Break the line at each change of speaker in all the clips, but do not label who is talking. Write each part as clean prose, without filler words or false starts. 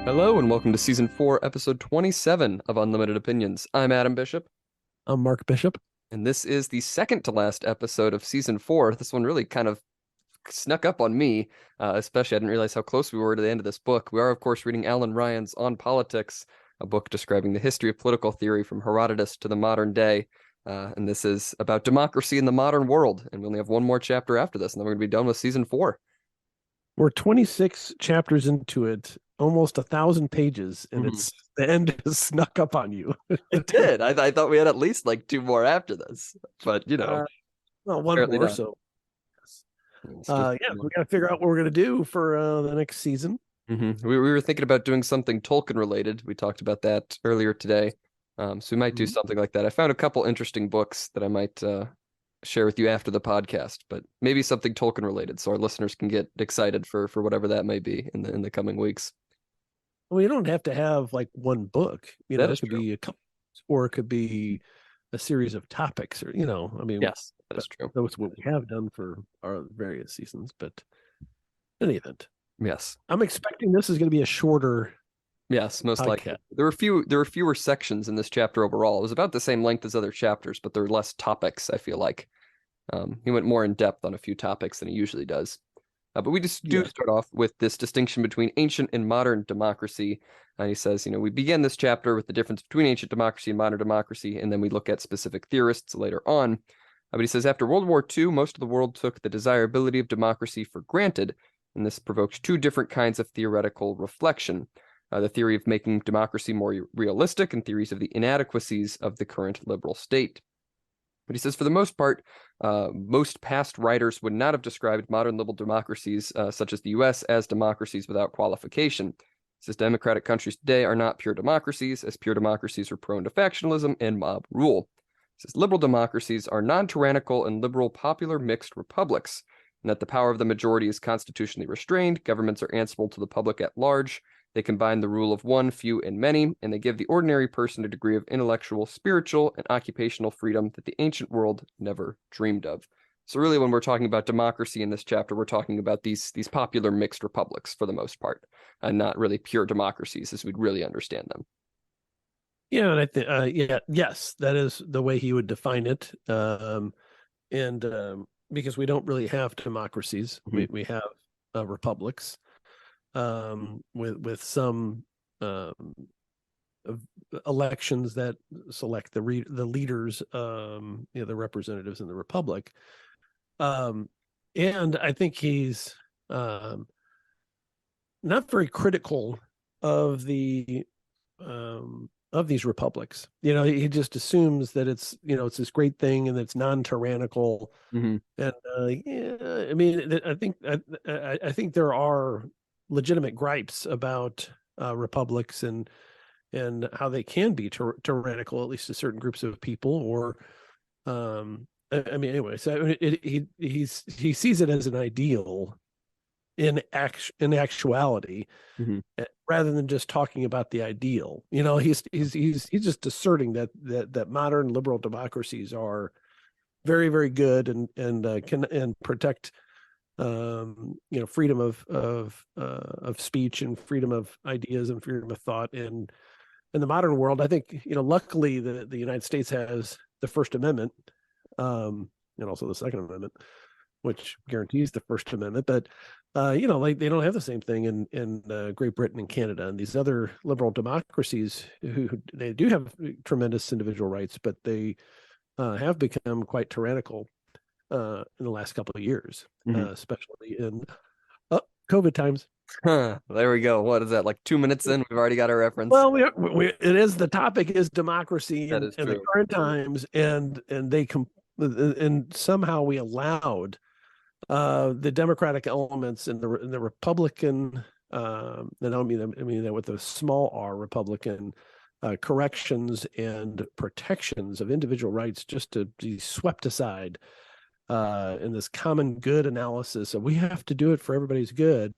Hello and welcome to Season 4, Episode 27 of Unlimited Opinions. I'm Adam Bishop,
I'm Mark Bishop.
and this is the second to last episode of Season 4. This one really kind of snuck up on me, especially I didn't realize how close we were to the end of this book. We are, of course, reading Alan Ryan's On Politics, a book describing the history of political theory from Herodotus to the modern day. And this is about democracy in the modern world, and we only have one more chapter after this, and then we're going to be done with Season 4.
We're 26 chapters into it, almost 1,000 pages, and it's the end has snuck up on you.
It did. I thought we had at least like two more after this, but
Well, one
apparently
more.
not.
So,
It's just,
we got to figure out what we're going to do for the next season.
We were thinking about doing something Tolkien related. We talked about that earlier today. So we might do something like that. I found a couple interesting books that I might share with you after the podcast, but maybe something Tolkien related so our listeners can get excited for whatever that may be in the coming weeks.
Well, you don't have to have like one book.
That
It
is
could
true.
be a couple, or it could be a series of topics, or
Yes, that is true.
that's what we have done for our various seasons. But in any event,
Yes.
I'm expecting this is going to be a shorter
Yes, most likely.
podcast.
There were fewer sections in this chapter overall. It was about the same length as other chapters, but there were less topics, I feel like. He went more in depth on a few topics than he usually does. But we just do start off with this distinction between ancient and modern democracy. And he says, we begin this chapter with the difference between ancient democracy and modern democracy, and then we look at specific theorists later on. But he says, after World War II, most of the world took the desirability of democracy for granted, and this provoked two different kinds of theoretical reflection. The theory of making democracy more realistic and theories of the inadequacies of the current liberal state. But he says, for the most part, most past writers would not have described modern liberal democracies, such as the U.S., as democracies without qualification. He says, democratic countries today are not pure democracies, as pure democracies are prone to factionalism and mob rule. He says, liberal democracies are non-tyrannical and liberal popular mixed republics, and that the power of the majority is constitutionally restrained, governments are answerable to the public at large, they combine the rule of one, few, and many, and they give the ordinary person a degree of intellectual, spiritual, and occupational freedom that the ancient world never dreamed of. So really, when we're talking about democracy in this chapter, we're talking about these popular mixed republics for the most part, and not really pure democracies as we'd really understand them.
Yeah, and I think, yes, that is the way he would define it. Because we don't really have democracies, we have republics. With some elections that select the leaders, the representatives in the republic, and I think he's not very critical of these republics. He just assumes that it's this great thing and it's non-tyrannical. And I mean, I think there are legitimate gripes about republics and how they can be tyrannical, at least to certain groups of people. Or I mean, anyway, so he sees it as an ideal in actuality, rather than just talking about the ideal. He's just asserting that modern liberal democracies are very, very good and can protect freedom of speech and freedom of ideas and freedom of thought. And in the modern world, I think, luckily the United States has the First Amendment, and also the Second Amendment, which guarantees the First Amendment. But like they don't have the same thing in Great Britain and Canada and these other liberal democracies who they do have tremendous individual rights, but they have become quite tyrannical in the last couple of years, especially in COVID times.
There we go. What is that, like 2 minutes in? We've already got our reference.
Well, the topic is democracy in the current times, and somehow we allowed the democratic elements in the Republican, and I mean that with a small r, Republican corrections and protections of individual rights just to be swept aside in this common good analysis of we have to do it for everybody's good.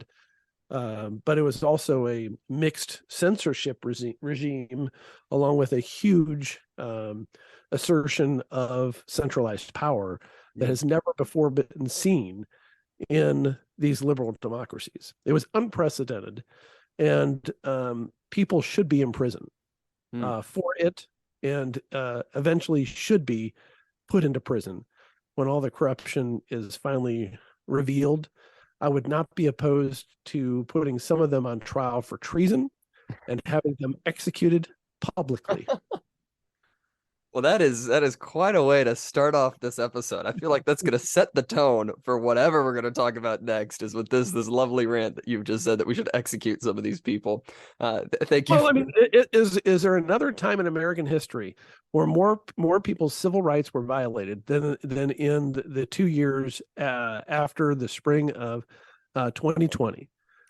But it was also a mixed censorship regime, along with a huge assertion of centralized power that has never before been seen in these liberal democracies. It was unprecedented. and people should be in prison
Hmm.
for it, and eventually should be put into prison when all the corruption is finally revealed. I would not be opposed to putting some of them on trial for treason and having them executed publicly.
Well, that is quite a way to start off this episode. I feel like that's going to set the tone for whatever we're going to talk about next. Is with this lovely rant that you've just said that we should execute some of these people. Thank you.
Well, I mean, is there another time in American history where more people's civil rights were violated than in the 2 years after the spring of 2020?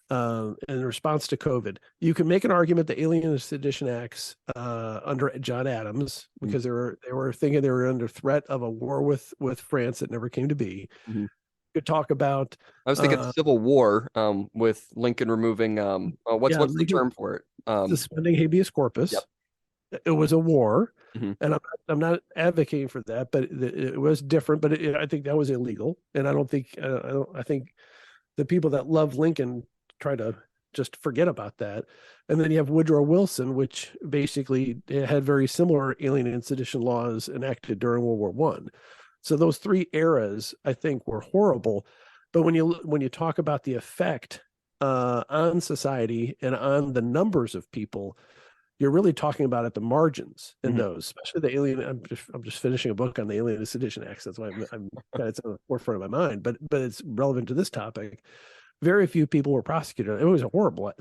In response to COVID, you can make an argument the Alien and Sedition Acts under John Adams, because they were thinking they were under threat of a war with France that never came to be.
Mm-hmm.
You could talk about.
I was thinking the Civil War, with Lincoln removing what's the term for it?
Suspending habeas corpus.
Yep.
It was a war,
Mm-hmm.
and I'm not advocating for that, but it was different. But I think that was illegal, and I think the people that love Lincoln try to just forget about that. And then you have Woodrow Wilson, which basically had very similar alien and sedition laws enacted during World War One. So those three eras, I think, were horrible. But when you talk about the effect on society and on the numbers of people, you're really talking about at the margins in
Mm-hmm.
those, especially the alien. I'm just finishing a book on the Alien and Sedition Acts. That's why it's on the forefront of my mind. But it's relevant to this topic. Very few people were prosecuted. It was a horrible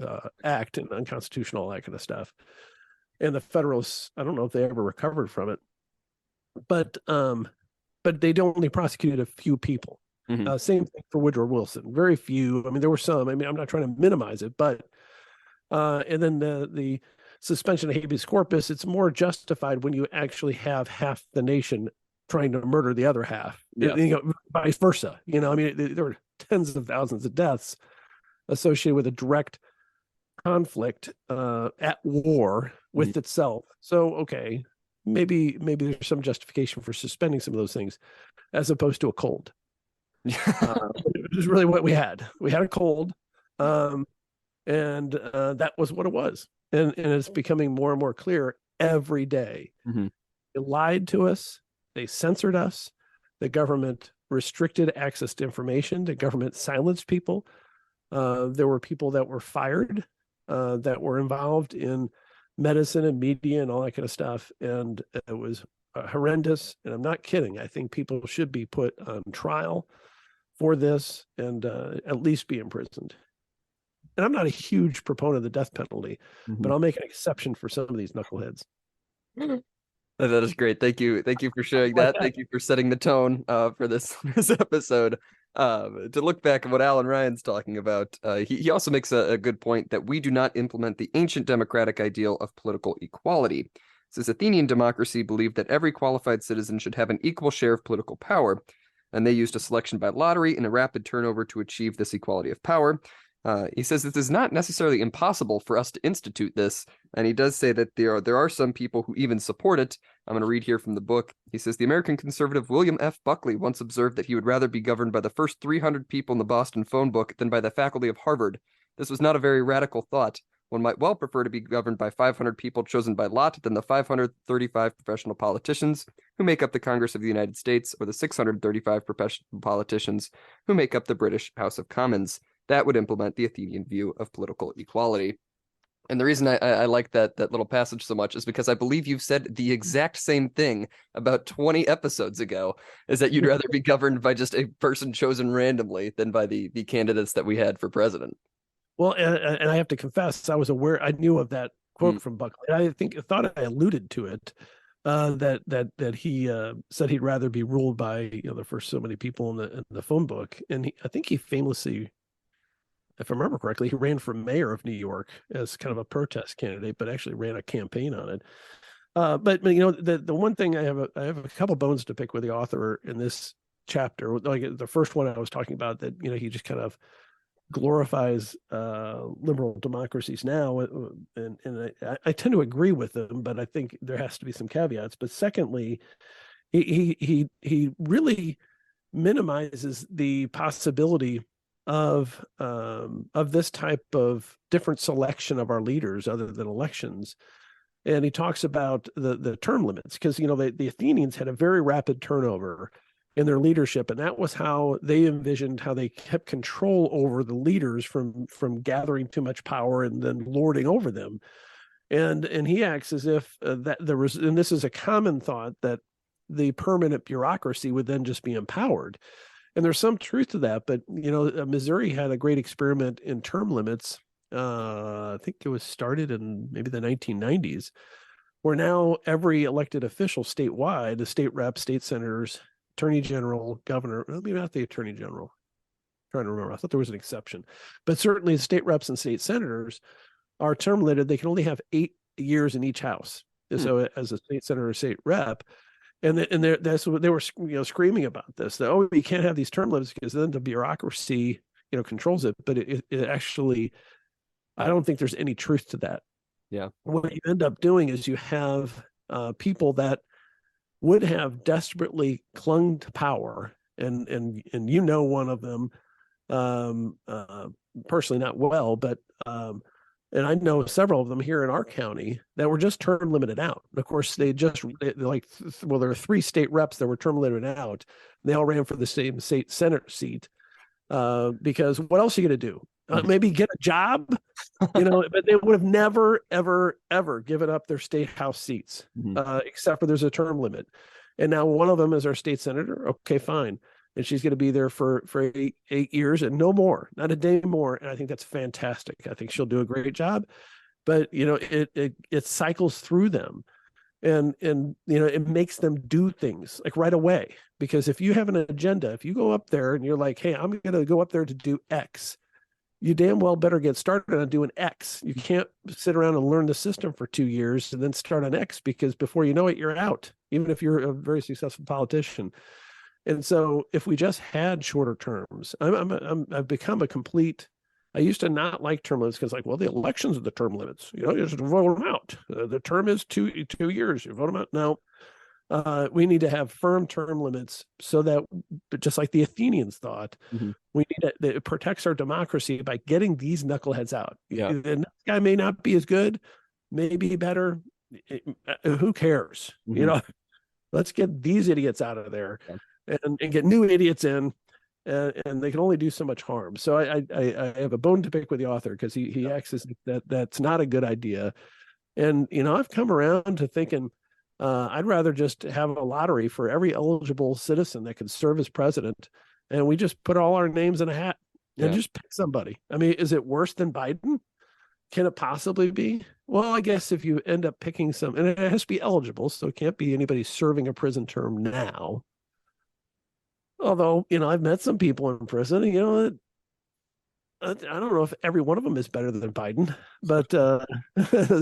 act and unconstitutional, all that kind of stuff. And the Federalists, I don't know if they ever recovered from it, but they only prosecuted a few people.
Mm-hmm.
Same thing for Woodrow Wilson. Very few. I mean, there were some. I mean, I'm not trying to minimize it, but and then the suspension of habeas corpus, it's more justified when you actually have half the nation trying to murder the other half.
Yeah.
Vice versa. I mean, there were tens of thousands of deaths associated with a direct conflict at war with
Mm-hmm.
itself. So, okay, maybe there's some justification for suspending some of those things as opposed to a cold. Which is really what we had. We had a cold, and that was what it was. And it's becoming more and more clear every day.
Mm-hmm.
They lied to us. They censored us. The government restricted access to information. The government silenced people. There were people that were fired that were involved in medicine and media and all that kind of stuff. And it was horrendous. And I'm not kidding. I think people should be put on trial for this and at least be imprisoned. And I'm not a huge proponent of the death penalty,
Mm-hmm.
but I'll make an exception for some of these knuckleheads.
That is great. Thank you for sharing that. Thank you for setting the tone for this episode. To look back at what Alan Ryan's talking about, he also makes a good point that we do not implement the ancient democratic ideal of political equality. Says Athenian democracy believed that every qualified citizen should have an equal share of political power, and they used a selection by lottery and a rapid turnover to achieve this equality of power. He says it is not necessarily impossible for us to institute this, and he does say that there are some people who even support it. I'm going to read here from the book. He says, the American conservative William F. Buckley once observed that he would rather be governed by the first 300 people in the Boston phone book than by the faculty of Harvard. This was not a very radical thought. One might well prefer to be governed by 500 people chosen by lot than the 535 professional politicians who make up the Congress of the United States, or the 635 professional politicians who make up the British House of Commons. That would implement the Athenian view of political equality. And the reason I like that little passage so much is because I believe you've said the exact same thing about 20 episodes ago, is that you'd rather be governed by just a person chosen randomly than by the candidates that we had for president.
Well, and I have to confess, I knew of that quote from Buckley. I thought I alluded to it, that he said he'd rather be ruled by the first so many people in the phone book. And I think he famously, if I remember correctly, he ran for mayor of New York as kind of a protest candidate, but actually ran a campaign on it. But the one thing I have a couple bones to pick with the author in this chapter. Like the first one I was talking about, that he just kind of glorifies liberal democracies now, and I tend to agree with him, but I think there has to be some caveats. But secondly, he really minimizes the possibility of this type of different selection of our leaders other than elections. And he talks about the term limits, because the Athenians had a very rapid turnover in their leadership, and that was how they envisioned how they kept control over the leaders from gathering too much power and then lording over them. And he acts as if that there was, and this is a common thought, that the permanent bureaucracy would then just be empowered. And there's some truth to that, but Missouri had a great experiment in term limits. I think it was started in maybe the 1990s, where now every elected official statewide, the state reps, state senators, attorney general, governor, maybe not the attorney general, I'm trying to remember, I thought there was an exception, but certainly the state reps and state senators are term limited. They can only have 8 years in each house. So as a state senator or state rep, that's what they were screaming about this, that, oh, you can't have these term limits because then the bureaucracy controls it. But it actually, I don't think there's any truth to that.
Yeah.
What you end up doing is you have people that would have desperately clung to power, and one of them, personally not well, but and I know several of them here in our county that were just term limited out. And of course, there are 3 state reps that were term limited out. They all ran for the same state senate seat because what else are you going to do? Maybe get a job, but they would have never, ever, ever given up their state house seats, except for there's a term limit. And now one of them is our state senator. Okay, fine. And she's going to be there for 8 years and no more, not a day more. And I think that's fantastic. I think she'll do a great job, but it cycles through them, and it makes them do things like right away. Because if you have an agenda, if you go up there and you're like, hey, I'm going to go up there to do X, you damn well better get started on doing X. You can't sit around and learn the system for 2 years and then start on X, because before you know it, you're out, even if you're a very successful politician. And so if we just had shorter terms, I've become a complete, I used to not like term limits because the elections are the term limits. You just vote them out. The term is 2 years. You vote them out. Now, we need to have firm term limits so that, just like the Athenians thought, we need it protects our democracy by getting these knuckleheads out.
Yeah.
The next guy may not be as good, maybe better. Who cares? Let's get these idiots out of there. Yeah. And get new idiots in, and they can only do so much harm. So I have a bone to pick with the author, because he acts as that's not a good idea. And I've come around to thinking I'd rather just have a lottery for every eligible citizen that can serve as president, and we just put all our names in a hat and just pick somebody. I mean, is it worse than Biden? Can it possibly be? Well, I guess if you end up picking and it has to be eligible, so it can't be anybody serving a prison term now. Although, I've met some people in prison, I don't know if every one of them is better than Biden, but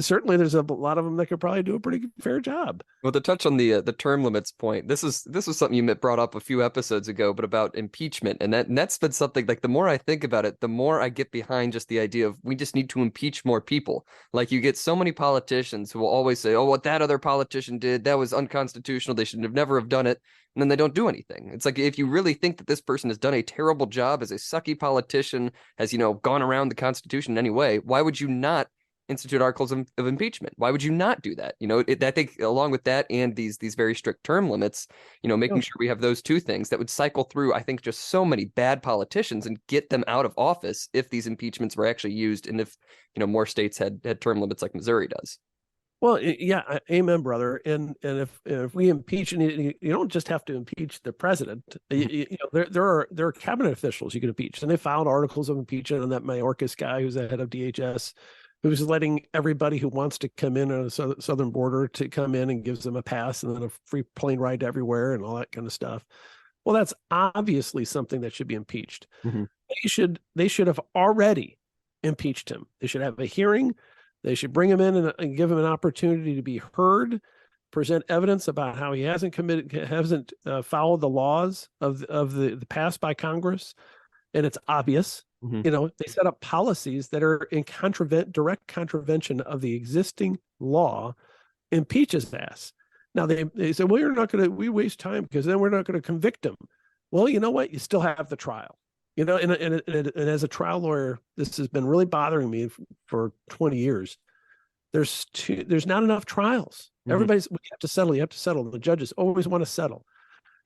certainly there's a lot of them that could probably do a pretty fair job.
Well, to touch on the term limits point, this was something you brought up a few episodes ago, but about impeachment, and that's been something, like, the more I think about it, the more I get behind just the idea of we just need to impeach more people. Like, you get so many politicians who will always say, oh, what that other politician did, that was unconstitutional, they should never have done it. And then they don't do anything. It's like, if you really think that this person has done a terrible job as a sucky politician, has, gone around the Constitution in any way, why would you not institute articles of impeachment? Why would you not do that? I think along with that and these very strict term limits, making sure we have those two things that would cycle through, I think, just so many bad politicians and get them out of office if these impeachments were actually used, and if, more states had term limits like Missouri does.
Well, yeah, amen, brother. And if we impeach, and you don't just have to impeach the president. There are cabinet officials you can impeach, and they filed articles of impeachment on that Mayorkas guy who's the head of DHS, who's letting everybody who wants to come in on the southern border to come in, and gives them a pass and then a free plane ride everywhere and all that kind of stuff. Well, that's obviously something that should be impeached. They should have already impeached him. They should have a hearing. They should bring him in and give him an opportunity to be heard, present evidence about how he hasn't followed the laws of the passed by Congress, and it's obvious. They set up policies that are in direct contravention of the existing law. Impeach his ass. Now they say, well, we waste time because then we're not going to convict him. Well, you know what? You still have the trial. You know, and as a trial lawyer, this has been really bothering me for 20 years. There's not enough trials. Everybody's, we have to settle. You have to settle. The judges always want to settle.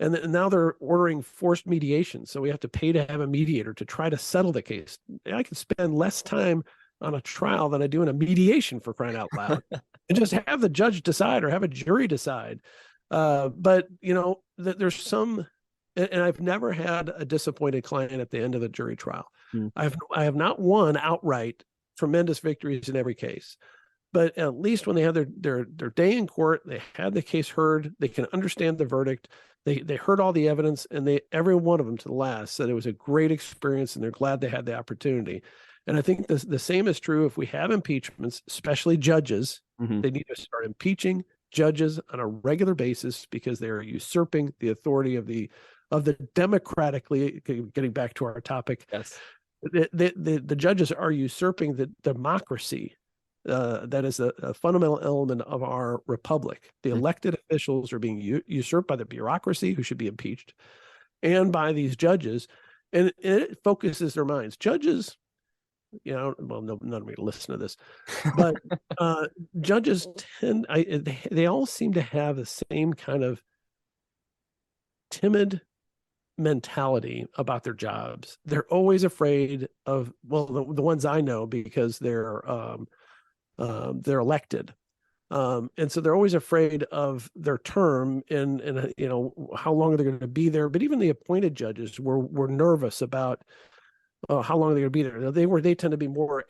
And now they're ordering forced mediation. So we have to pay to have a mediator to try to settle the case. I can spend less time on a trial than I do in a mediation, for crying out loud, and just have the judge decide or have a jury decide. But, you know, there's some, and I've never had a disappointed client at the end of the jury trial. I have not won outright tremendous victories in every case. But at least when they have their day in court, they had the case heard, they can understand the verdict, they heard all the evidence, and every one of them to the last said it was a great experience and they're glad they had the opportunity. And I think the same is true if we have impeachments, especially judges. They need to start impeaching judges on a regular basis because they are usurping the authority of the democratically, getting back to our topic.
Yes.
The judges are usurping the democracy. That is a fundamental element of our republic. The elected officials are being usurped by the bureaucracy, who should be impeached, and by these judges, and it focuses their minds. Judges, you know, well, none of me listen to this, but judges they all seem to have the same kind of timid mentality about their jobs. They're always afraid of, well, the ones I know, because they're elected. And so they're always afraid of their term and you know, how long are they going to be there. But even the appointed judges were nervous about how long they're going to be there. They tend to be more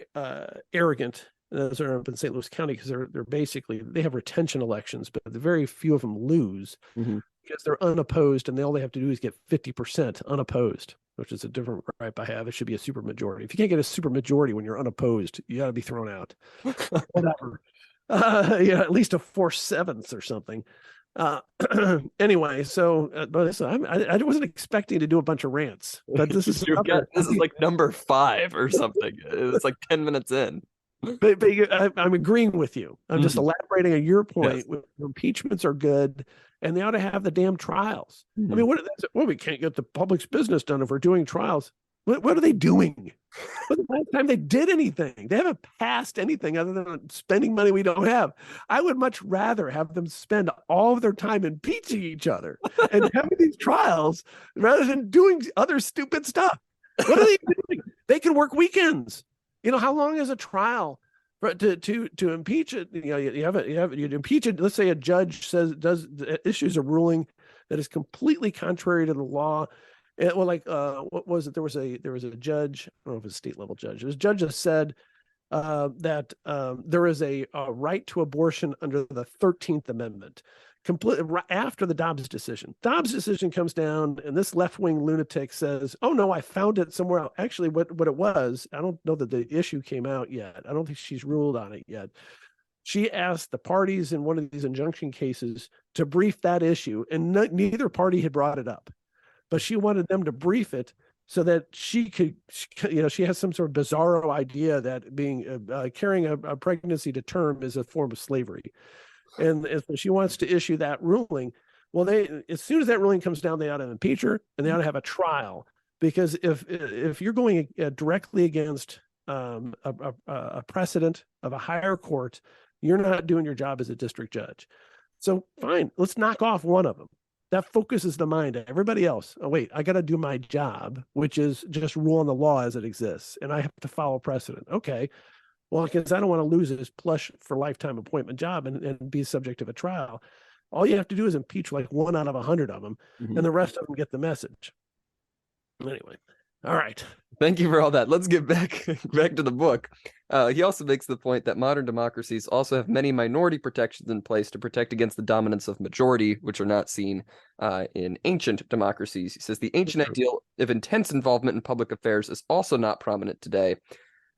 arrogant as they're up in St. Louis County, because they're basically, they have retention elections, but very few of them lose because they're unopposed, and all they have to do is get 50% unopposed, which is a different gripe I have. It should be a super majority. If you can't get a super majority when you're unopposed, you got to be thrown out. Whatever. Yeah, at least a 4/7 or something. Anyway, so but I wasn't expecting to do a bunch of rants, but this is
like number 5 or something. It's like 10 minutes in.
But I'm agreeing with you. I'm just elaborating on your point. Yes. Impeachments are good, and they ought to have the damn trials. I mean, we can't get the public's business done if we're doing trials. What are they doing? When's the last time they did anything? They haven't passed anything other than spending money we don't have. I would much rather have them spend all of their time impeaching each other and having these trials rather than doing other stupid stuff. What are they doing? They can work weekends. You know, how long is a trial to impeach it? You know, you impeach it. Let's say a judge issues a ruling that is completely contrary to the law. Well, like what was it? There was a judge. I don't know if it was a state level judge. It was a judge that said that there is a right to abortion under the 13th Amendment. After the Dobbs decision. Dobbs decision comes down, and this left-wing lunatic says, oh, no, I found it somewhere else. Actually, what it was, I don't know that the issue came out yet. I don't think she's ruled on it yet. She asked the parties in one of these injunction cases to brief that issue, and neither party had brought it up. But she wanted them to brief it so that she could, you know, she has some sort of bizarro idea that carrying a pregnancy to term is a form of slavery. And if she wants to issue that ruling, well, as soon as that ruling comes down, they ought to impeach her, and they ought to have a trial. Because if you're going directly against a precedent of a higher court, you're not doing your job as a district judge. So fine, let's knock off one of them. That focuses the mind of everybody else. Oh, wait, I got to do my job, which is just rule on the law as it exists, and I have to follow precedent. Okay. Well, because I don't want to lose this plush for lifetime appointment job and be subject of a trial. All you have to do is impeach like 1 out of 100 of them, and the rest of them get the message. Anyway, all right.
Thank you for all that. Let's get back to the book. He also makes the point that modern democracies also have many minority protections in place to protect against the dominance of majority, which are not seen in ancient democracies. He says the ancient ideal of intense involvement in public affairs is also not prominent today.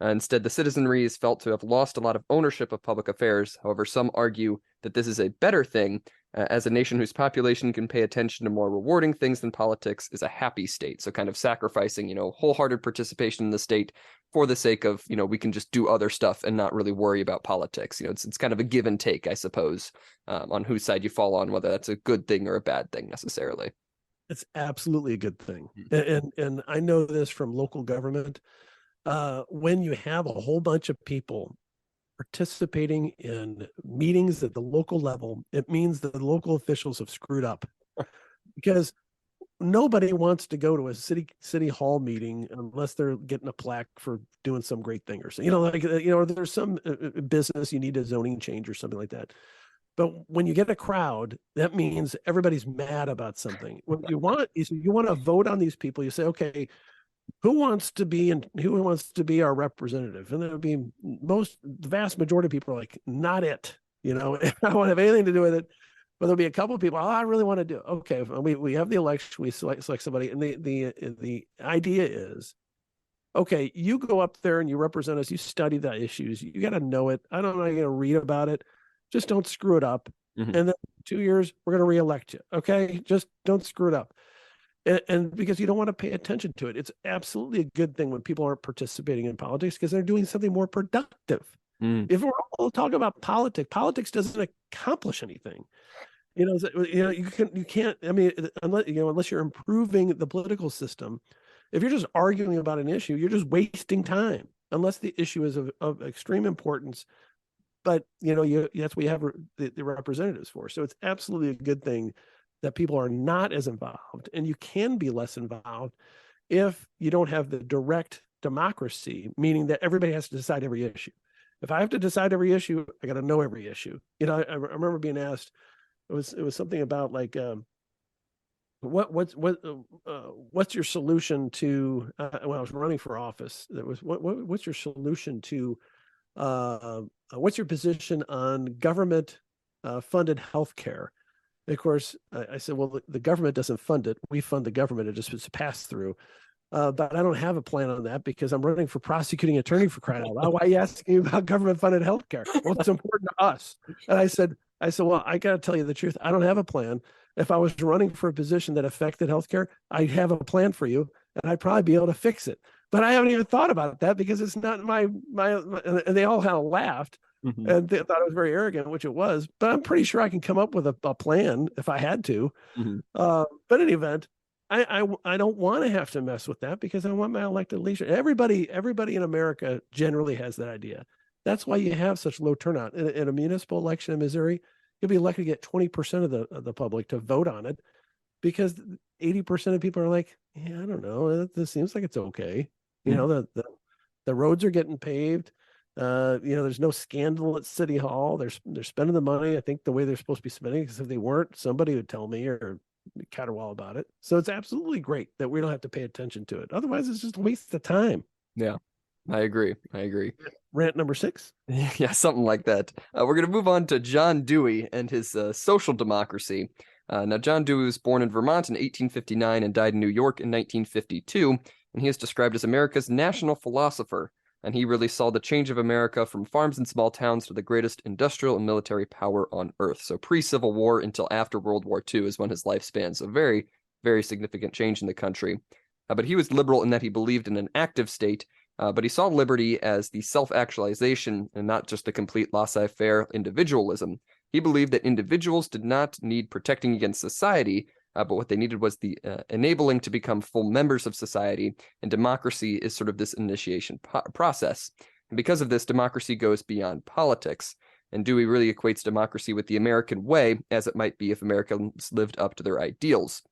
Instead, the citizenry is felt to have lost a lot of ownership of public affairs. However, some argue that this is a better thing, as a nation whose population can pay attention to more rewarding things than politics is a happy state. So kind of sacrificing, you know, wholehearted participation in the state for the sake of, you know, we can just do other stuff and not really worry about politics. You know, it's kind of a give and take, I suppose, on whose side you fall on, whether that's a good thing or a bad thing necessarily.
It's absolutely a good thing.
Mhm.
And I know this from local government. When you have a whole bunch of people participating in meetings at the local level, it means that the local officials have screwed up, because nobody wants to go to a city hall meeting unless they're getting a plaque for doing some great thing or so. There's some business you need a zoning change or something like that. But when you get a crowd, that means everybody's mad about something. What you want is you want to vote on these people. You say, okay, who wants to be our representative? And there would be the vast majority of people are like, not it. I don't want to have anything to do with it. But there'll be a couple of people, I really want to do it. Okay, we have the election, we select somebody, and the idea is, okay, you go up there and you represent us, you study the issues, you got to know it. I don't know, you're going to read about it. Just don't screw it up.
Mhm.
And then 2 years, we're going to reelect you. Okay, just don't screw it up. And because you don't want to pay attention to it, it's absolutely a good thing when people aren't participating in politics, because they're doing something more productive.
Mm.
If we're all talking about politics doesn't accomplish anything. You can't. I mean, unless you're improving the political system, if you're just arguing about an issue, you're just wasting time. Unless the issue is of extreme importance, but that's what you have the representatives for. So it's absolutely a good thing that people are not as involved, and you can be less involved if you don't have the direct democracy, meaning that everybody has to decide every issue. If I have to decide every issue, I got to know every issue. I remember being asked, it was something about like, what's your solution to, when I was running for office, that was what's your solution to, what's your position on government funded healthcare? Of course, I said, well, the government doesn't fund it. We fund the government. It just, it's a pass through. But I don't have a plan on that because I'm running for prosecuting attorney, for crying out loud. Why are you asking me about government funded healthcare? Well, it's important to us. And I said, well, I got to tell you the truth. I don't have a plan. If I was running for a position that affected healthcare, I'd have a plan for you, and I'd probably be able to fix it. But I haven't even thought about that because it's not my and they all kind of laughed.
Mhm.
And they thought it was very arrogant, which it was. But I'm pretty sure I can come up with a plan if I had to.
Mhm.
But in any event, I don't want to have to mess with that because I want my elected leadership. Everybody in America generally has that idea. That's why you have such low turnout in a municipal election in Missouri. You'll be lucky to get 20% of the public to vote on it, because 80% of people are like, yeah, I don't know, this seems like it's okay.
Mhm.
The roads are getting paved. There's no scandal at City Hall. They're spending the money, I think, the way they're supposed to be spending, because if they weren't, somebody would tell me or caterwaul about it. So it's absolutely great that we don't have to pay attention to it. Otherwise, it's just a waste of time.
Yeah, I agree. I agree.
Rant number 6.
Yeah, something like that. We're going to move on to John Dewey and his social democracy. Now, John Dewey was born in Vermont in 1859 and died in New York in 1952, and he is described as America's national philosopher. And he really saw the change of America from farms and small towns to the greatest industrial and military power on earth. So pre-Civil War until after World War II is when his life spans. So very, very significant change in the country. But he was liberal in that he believed in an active state, but he saw liberty as the self-actualization and not just the complete laissez-faire individualism. He believed that individuals did not need protecting against society, but what they needed was the enabling to become full members of society, and democracy is sort of this initiation process. And because of this, democracy goes beyond politics, and Dewey really equates democracy with the American way, as it might be if Americans lived up to their ideals.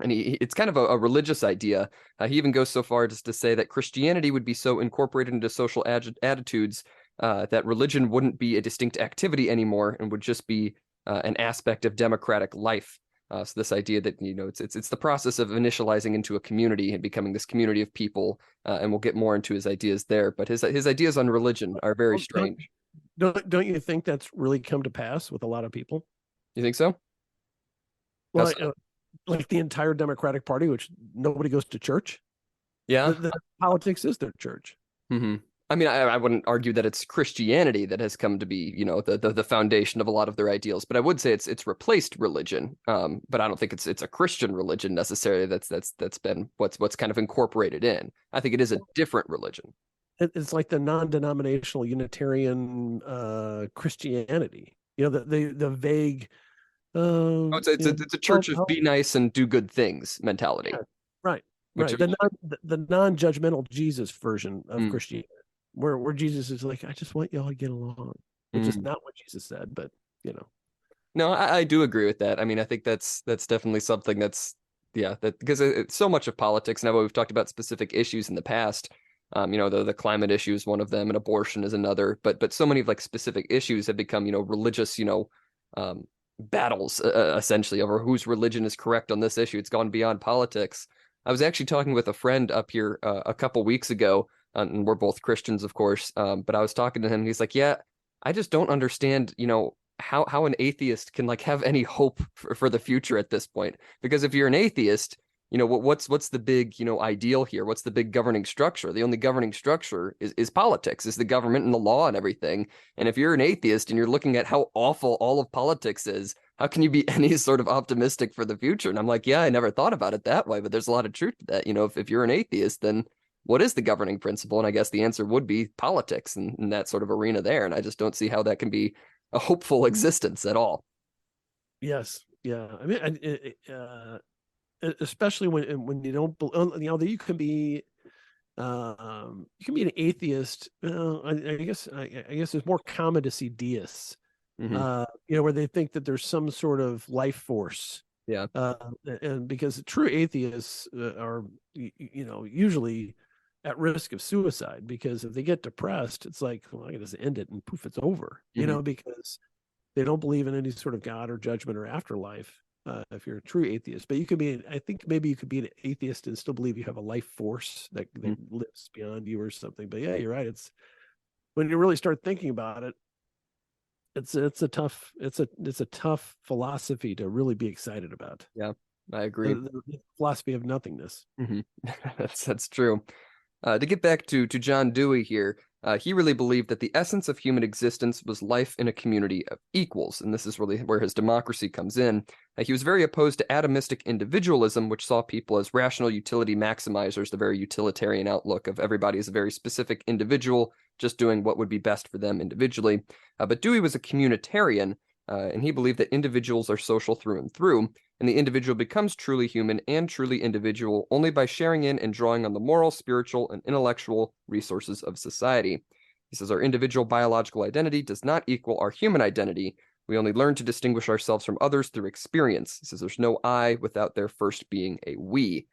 And it's kind of a religious idea. He even goes so far as to say that Christianity would be so incorporated into social attitudes that religion wouldn't be a distinct activity anymore and would just be an aspect of democratic life. So this idea that it's the process of initializing into a community and becoming this community of people, and we'll get more into his ideas there. But his ideas on religion are very strange.
Don't you think that's really come to pass with a lot of people?
You think so?
Well, like the entire Democratic Party, which nobody goes to church.
Yeah.
The politics is their church.
Mm-hmm. I mean, I wouldn't argue that it's Christianity that has come to be, the foundation of a lot of their ideals, but I would say it's replaced religion. But I don't think it's a Christian religion necessarily. That's been what's kind of incorporated in. I think it is a different religion.
It's like the non-denominational Unitarian Christianity. The vague
Oh, it's a church of be nice and do good things mentality.
Yeah, right,
Which
right. The non-judgmental Jesus version of
mm,
Christianity, where Jesus is like, I just want y'all to get along, which is
mm.
not what Jesus said, but you know.
No, I do agree with that. I mean, I think that's definitely something that's yeah, that because it's so much of politics. And I know we've talked about specific issues in the past. The climate issue is one of them, and abortion is another. But so many of like specific issues have become religious um, battles essentially over whose religion is correct on this issue. It's gone beyond politics. I was actually talking with a friend up here a couple weeks ago, and we're both Christians, of course. But I was talking to him, and he's like, "Yeah, I just don't understand, how an atheist can like have any hope for the future at this point. Because if you're an atheist, what's the big ideal here? What's the big governing structure? The only governing structure is politics, is the government and the law and everything. And if you're an atheist and you're looking at how awful all of politics is, how can you be any sort of optimistic for the future? And I'm like, yeah, I never thought about it that way, but there's a lot of truth to that. If you're an atheist, then what is the governing principle? And I guess the answer would be politics and that sort of arena there. And I just don't see how that can be a hopeful existence at all.
Yes, yeah. I mean, especially when you don't, that you can be an atheist. I guess it's more common to see deists,
Mm-hmm.
where they think that there's some sort of life force.
Yeah.
Uh, and because true atheists are, usually at risk of suicide, because if they get depressed, it's like, well, I can just end it and poof, it's over,
Mm-hmm.
because they don't believe in any sort of God or judgment or afterlife. If you're a true atheist, but I think maybe you could be an atheist and still believe you have a life force that lives beyond you or something. But yeah, you're right. It's when you really start thinking about it, it's a tough philosophy to really be excited about.
Yeah, I agree.
The philosophy of nothingness.
Mm-hmm. That's true. To get back to John Dewey here, he really believed that the essence of human existence was life in a community of equals, and this is really where his democracy comes in. He was very opposed to atomistic individualism, which saw people as rational utility maximizers, the very utilitarian outlook of everybody as a very specific individual, just doing what would be best for them individually. But Dewey was a communitarian, and he believed that individuals are social through and through, and the individual becomes truly human and truly individual only by sharing in and drawing on the moral, spiritual, and intellectual resources of society. He says our individual biological identity does not equal our human identity. We only learn to distinguish ourselves from others through experience. He says there's no I without there first being a we,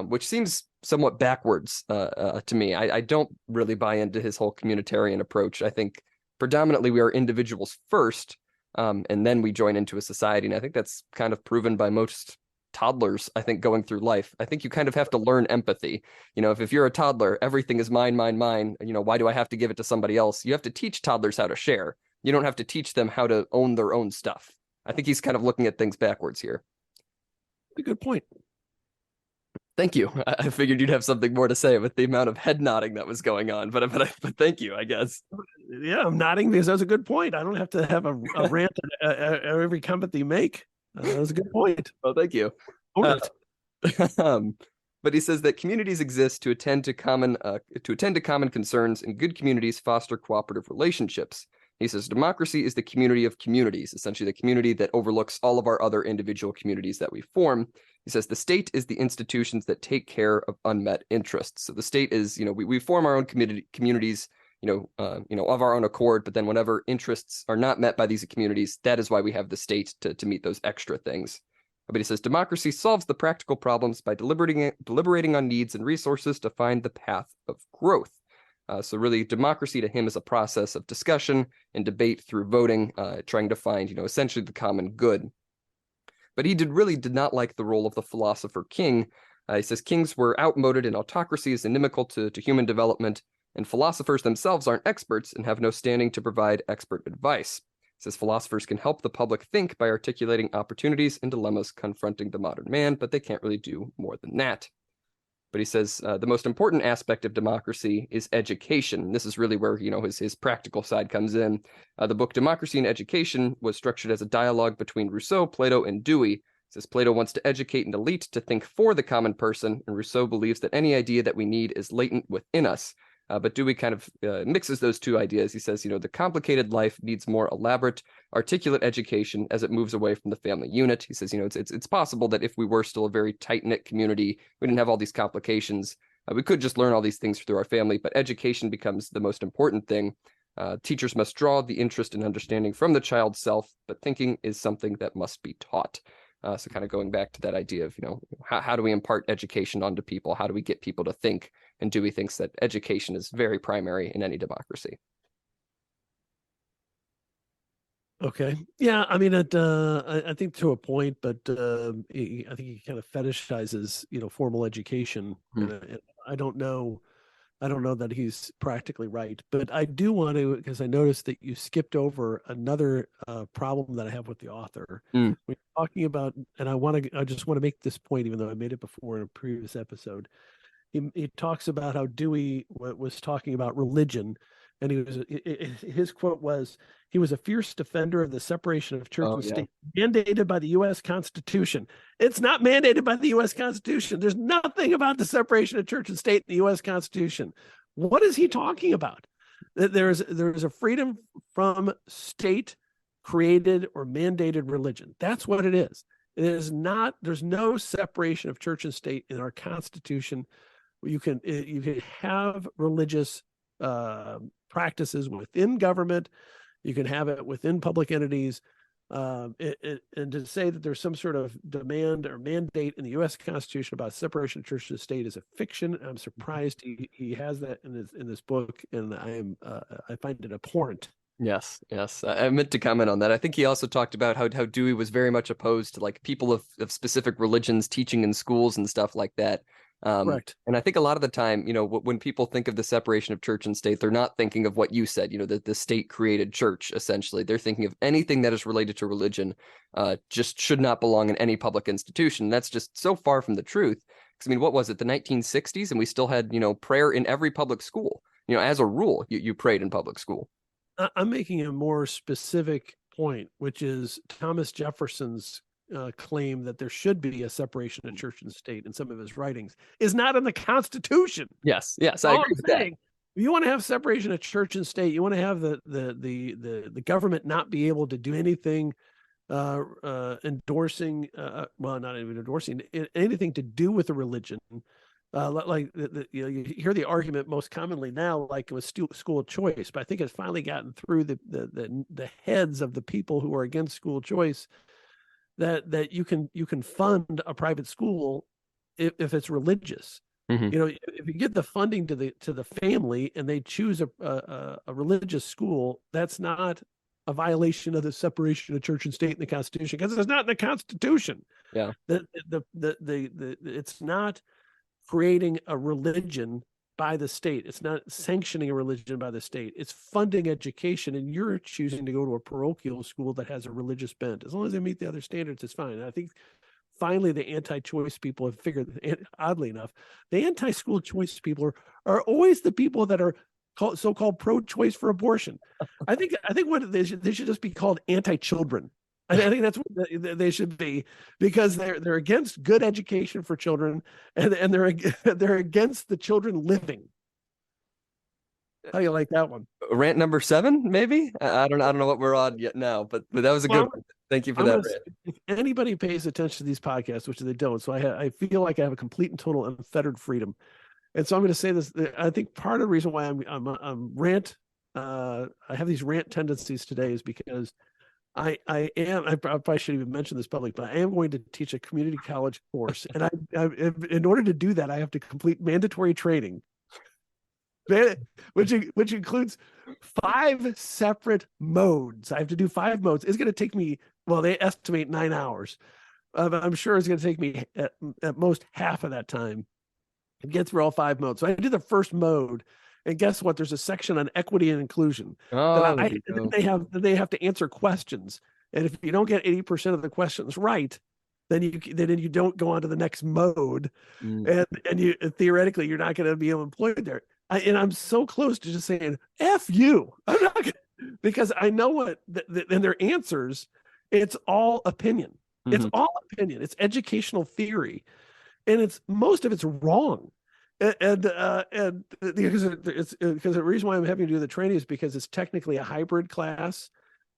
which seems somewhat backwards to me. I don't really buy into his whole communitarian approach. I think predominantly we are individuals first, and then we join into a society. And I think that's kind of proven by most toddlers, I think, going through life. I think you kind of have to learn empathy. If you're a toddler, everything is mine, mine, mine. Why do I have to give it to somebody else? You have to teach toddlers how to share. You don't have to teach them how to own their own stuff. I think he's kind of looking at things backwards here.
A good point.
Thank you. I figured you'd have something more to say with the amount of head nodding that was going on, but thank you, I guess.
Yeah, I'm nodding because that's a good point. I don't have to have a rant at every comment that you make. That was a good point.
Well, thank you. But he says that communities exist to attend to common concerns, and good communities foster cooperative relationships. He says democracy is the community of communities, essentially the community that overlooks all of our other individual communities that we form. He says the state is the institutions that take care of unmet interests. So the state is, we form our own communities, of our own accord, but then whenever interests are not met by these communities, that is why we have the state to meet those extra things. But he says democracy solves the practical problems by deliberating on needs and resources to find the path of growth. So really, democracy to him is a process of discussion and debate through voting, trying to find, essentially the common good. But he really did not like the role of the philosopher king. He says kings were outmoded and autocracy is inimical to human development, and philosophers themselves aren't experts and have no standing to provide expert advice. He says philosophers can help the public think by articulating opportunities and dilemmas confronting the modern man, but they can't really do more than that. But he says the most important aspect of democracy is education. This is really where his practical side comes in. The book Democracy and Education was structured as a dialogue between Rousseau, Plato, and Dewey. He says Plato wants to educate an elite to think for the common person, and Rousseau believes that any idea that we need is latent within us. But Dewey kind of mixes those two ideas. He says, the complicated life needs more elaborate, articulate education as it moves away from the family unit. He says, it's possible that if we were still a very tight-knit community, we didn't have all these complications, we could just learn all these things through our family, but education becomes the most important thing. Teachers must draw the interest and understanding from the child's self, but thinking is something that must be taught. So kind of going back to that idea of, how do we impart education onto people? How do we get people to think? And Dewey thinks that education is very primary in any democracy.
Okay. Yeah. I mean, I think to a point, but I think he kind of fetishizes, formal education. And I don't know that he's practically right, but I do want to, because I noticed that you skipped over another problem that I have with the author. We're talking about, and I just want to make this point, even though I made it before in a previous episode. He talks about how Dewey was talking about religion, and his quote was, he was a fierce defender of the separation of church and state mandated by the U.S. Constitution. It's not mandated by the U.S. Constitution. There's nothing about the separation of church and state in the U.S. Constitution. What is he talking about? There's a freedom from state created or mandated religion. That's what it is. It is not. There's no separation of church and state in our Constitution. You can have religious practices within government. You can have it within public entities. And to say that there's some sort of demand or mandate in the U.S. Constitution about separation of church and state is a fiction. I'm surprised he has that in this book, and I find it abhorrent.
Yes. I meant to comment on that. I think he also talked about how Dewey was very much opposed to like people of specific religions teaching in schools and stuff like that.
Correct.
And I think a lot of the time, when people think of the separation of church and state, they're not thinking of what you said, the state created church, essentially. They're thinking of anything that is related to religion, just should not belong in any public institution. That's just so far from the truth. Because, I mean, what was it, the 1960s? And we still had, prayer in every public school. As a rule, you prayed in public school.
I'm making a more specific point, which is Thomas Jefferson's claim that there should be a separation of church and state in some of his writings is not in the Constitution.
Yes, I agree with that.
You want to have separation of church and state. You want to have the government not be able to do anything endorsing, well, not even endorsing anything to do with a religion. You hear the argument most commonly now, like it was school choice, but I think it's finally gotten through the heads of the people who are against school choice that you can fund a private school if it's religious. If you get the funding to the family and they choose a religious school, that's not a violation of the separation of church and state in the Constitution, because it's not in the Constitution.
Yeah.
It's not creating a religion by the state. It's not sanctioning a religion by the state. It's funding education, and you're choosing to go to a parochial school that has a religious bent. As long as they meet the other standards, it's fine. And I think finally the anti-choice people have figured, oddly enough, the anti-school choice people are always the people that are so-called pro-choice for abortion. I think what they should just be called anti-children. I think that's what they should be, because they're against good education for children, and they're against the children living. How do you like that one?
Rant number 7, maybe? I don't know what we're on yet now, but that was a good one. Thank you for that rant.
If anybody pays attention to these podcasts, which they don't, so I feel like I have a complete and total unfettered freedom, and so I'm going to say this. I think part of the reason why I'm rant, I have these rant tendencies today is because I probably shouldn't even mention this public, but I am going to teach a community college course. And in order to do that, I have to complete mandatory training, which includes 5 separate modes. I have to do 5 modes. It's going to take me, well, they estimate 9 hours. I'm sure it's going to take me at most half of that time to get through all 5 modes. So I do the first mode. And guess what? There's a section on equity and inclusion. They have to answer questions. And if you don't get 80% of the questions right, then you don't go on to the next mode. And you theoretically, you're not going to be employed there. And I'm so close to just saying, F you. I'm not gonna, because I know what, and their answers, it's all opinion. It's all opinion. It's educational theory. And most of it's wrong. and because the reason why I'm having to do the training is because it's technically a hybrid class,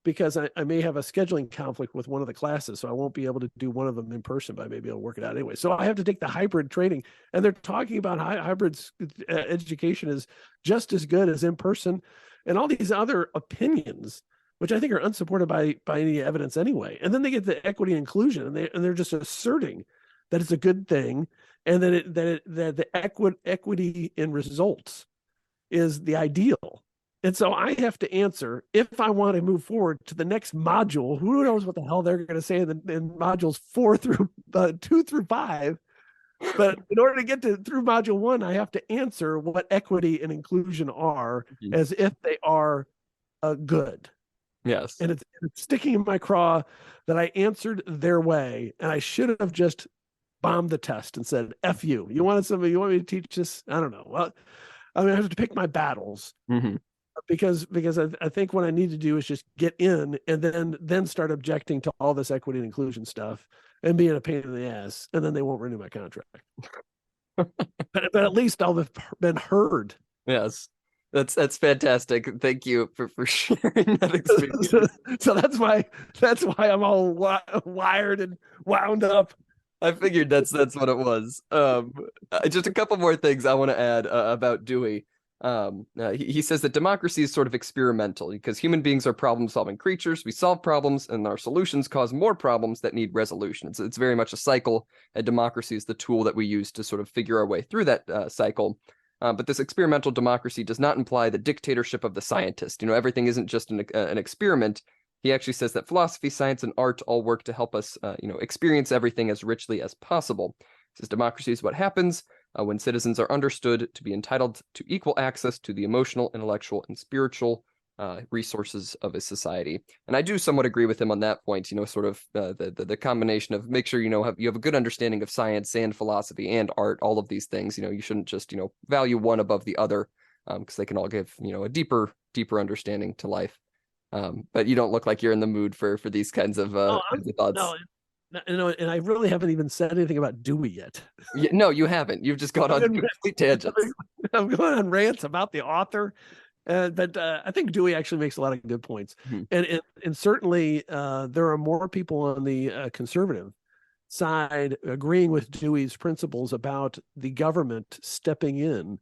because I may have a scheduling conflict with one of the classes, so I won't be able to do one of them in person, but I may be able to work it out anyway. So I have to take the hybrid training, and they're talking about hybrid education is just as good as in person, and all these other opinions, which I think are unsupported by any evidence anyway. And then they get the equity and inclusion, and they're just asserting that it's a good thing, and that the equity in results is the ideal. And so I have to answer, if I want to move forward to the next module. Who knows what the hell they're going to say in modules 2 through 5. But in order to get through module 1, I have to answer what equity and inclusion are, as if they are good.
Yes.
And it's sticking in my craw that I answered their way, and I should have just bombed the test and said, F you. You want me to teach this? I don't know. Well, I mean, I have to pick my battles. Because I think what I need to do is just get in, and then start objecting to all this equity and inclusion stuff and being a pain in the ass, and then they won't renew my contract. but at least I'll have been heard.
Yes. That's fantastic. Thank you for sharing that experience.
So that's why I'm all wired and wound up.
I figured that's what it was. Just a couple more things I want to add about Dewey. He says that democracy is sort of experimental because human beings are problem-solving creatures. We solve problems, and our solutions cause more problems that need resolution. It's very much a cycle, and democracy is the tool that we use to sort of figure our way through that cycle. But this experimental democracy does not imply the dictatorship of the scientist. Everything isn't just an experiment. He actually says that philosophy, science, and art all work to help us, experience everything as richly as possible. He says democracy is what happens when citizens are understood to be entitled to equal access to the emotional, intellectual, and spiritual resources of a society. And I do somewhat agree with him on that point. Sort of the combination of make sure you have a good understanding of science and philosophy and art, all of these things. You shouldn't just value one above the other, because they can all give a deeper understanding to life. But you don't look like you're in the mood for these kinds of thoughts.
No, and I really haven't even said anything about Dewey yet.
No, you haven't. You've just gone on complete tangents.
I'm going on rants about the author. But I think Dewey actually makes a lot of good points. And certainly there are more people on the conservative side agreeing with Dewey's principles about the government stepping in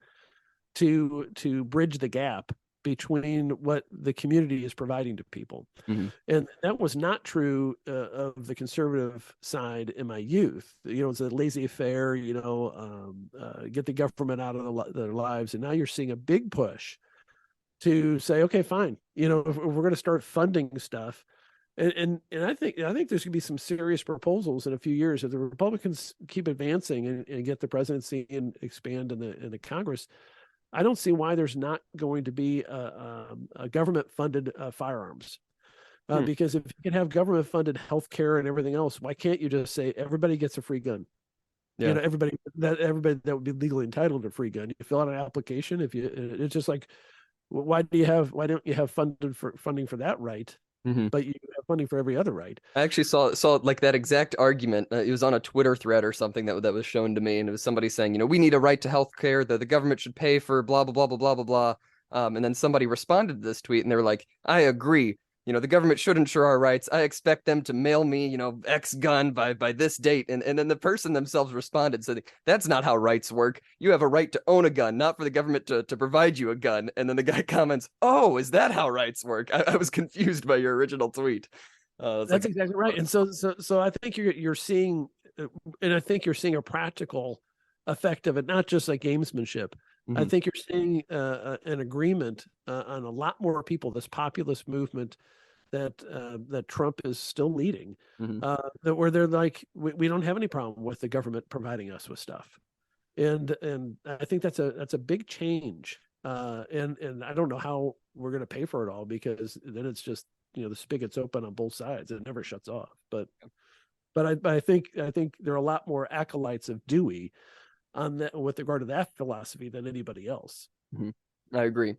to bridge the gap between what the community is providing to people. And that was not true of the conservative side in my youth. It's a laissez-faire, get the government out of their lives. And now you're seeing a big push to say, okay, fine, if we're going to start funding stuff, and I think there's going to be some serious proposals in a few years if the Republicans keep advancing and get the presidency and expand in the Congress. I don't see why there's not going to be a government funded firearms, because if you can have government funded healthcare and everything else, why can't you just say everybody gets a free gun? Yeah. Everybody that would be legally entitled to a free gun. You fill out an application. It's just like, why don't you have funding for that right? But you have funding for every other right.
I actually saw like that exact argument. It was on a Twitter thread or something that was shown to me, and it was somebody saying, we need a right to health care, that the government should pay for blah blah blah blah blah blah blah. And then somebody responded to this tweet, and they were like, I agree. The government should ensure our rights. I expect them to mail me, X gun by this date. And then the person themselves responded, said, that's not how rights work. You have a right to own a gun, not for the government to provide you a gun. And then the guy comments, oh, is that how rights work? I was confused by your original tweet.
That's exactly right. And so I think you're seeing, and I think you're seeing a practical effect of it, not just like gamesmanship. I think you're seeing an agreement on a lot more people, this populist movement that Trump is still leading, that where they're like, we don't have any problem with the government providing us with stuff. And I think that's a big change. And I don't know how we're going to pay for it all, because then it's just, the spigot's open on both sides. It never shuts off. But I think there are a lot more acolytes of Dewey on that with regard to that philosophy than anybody else.
I agree.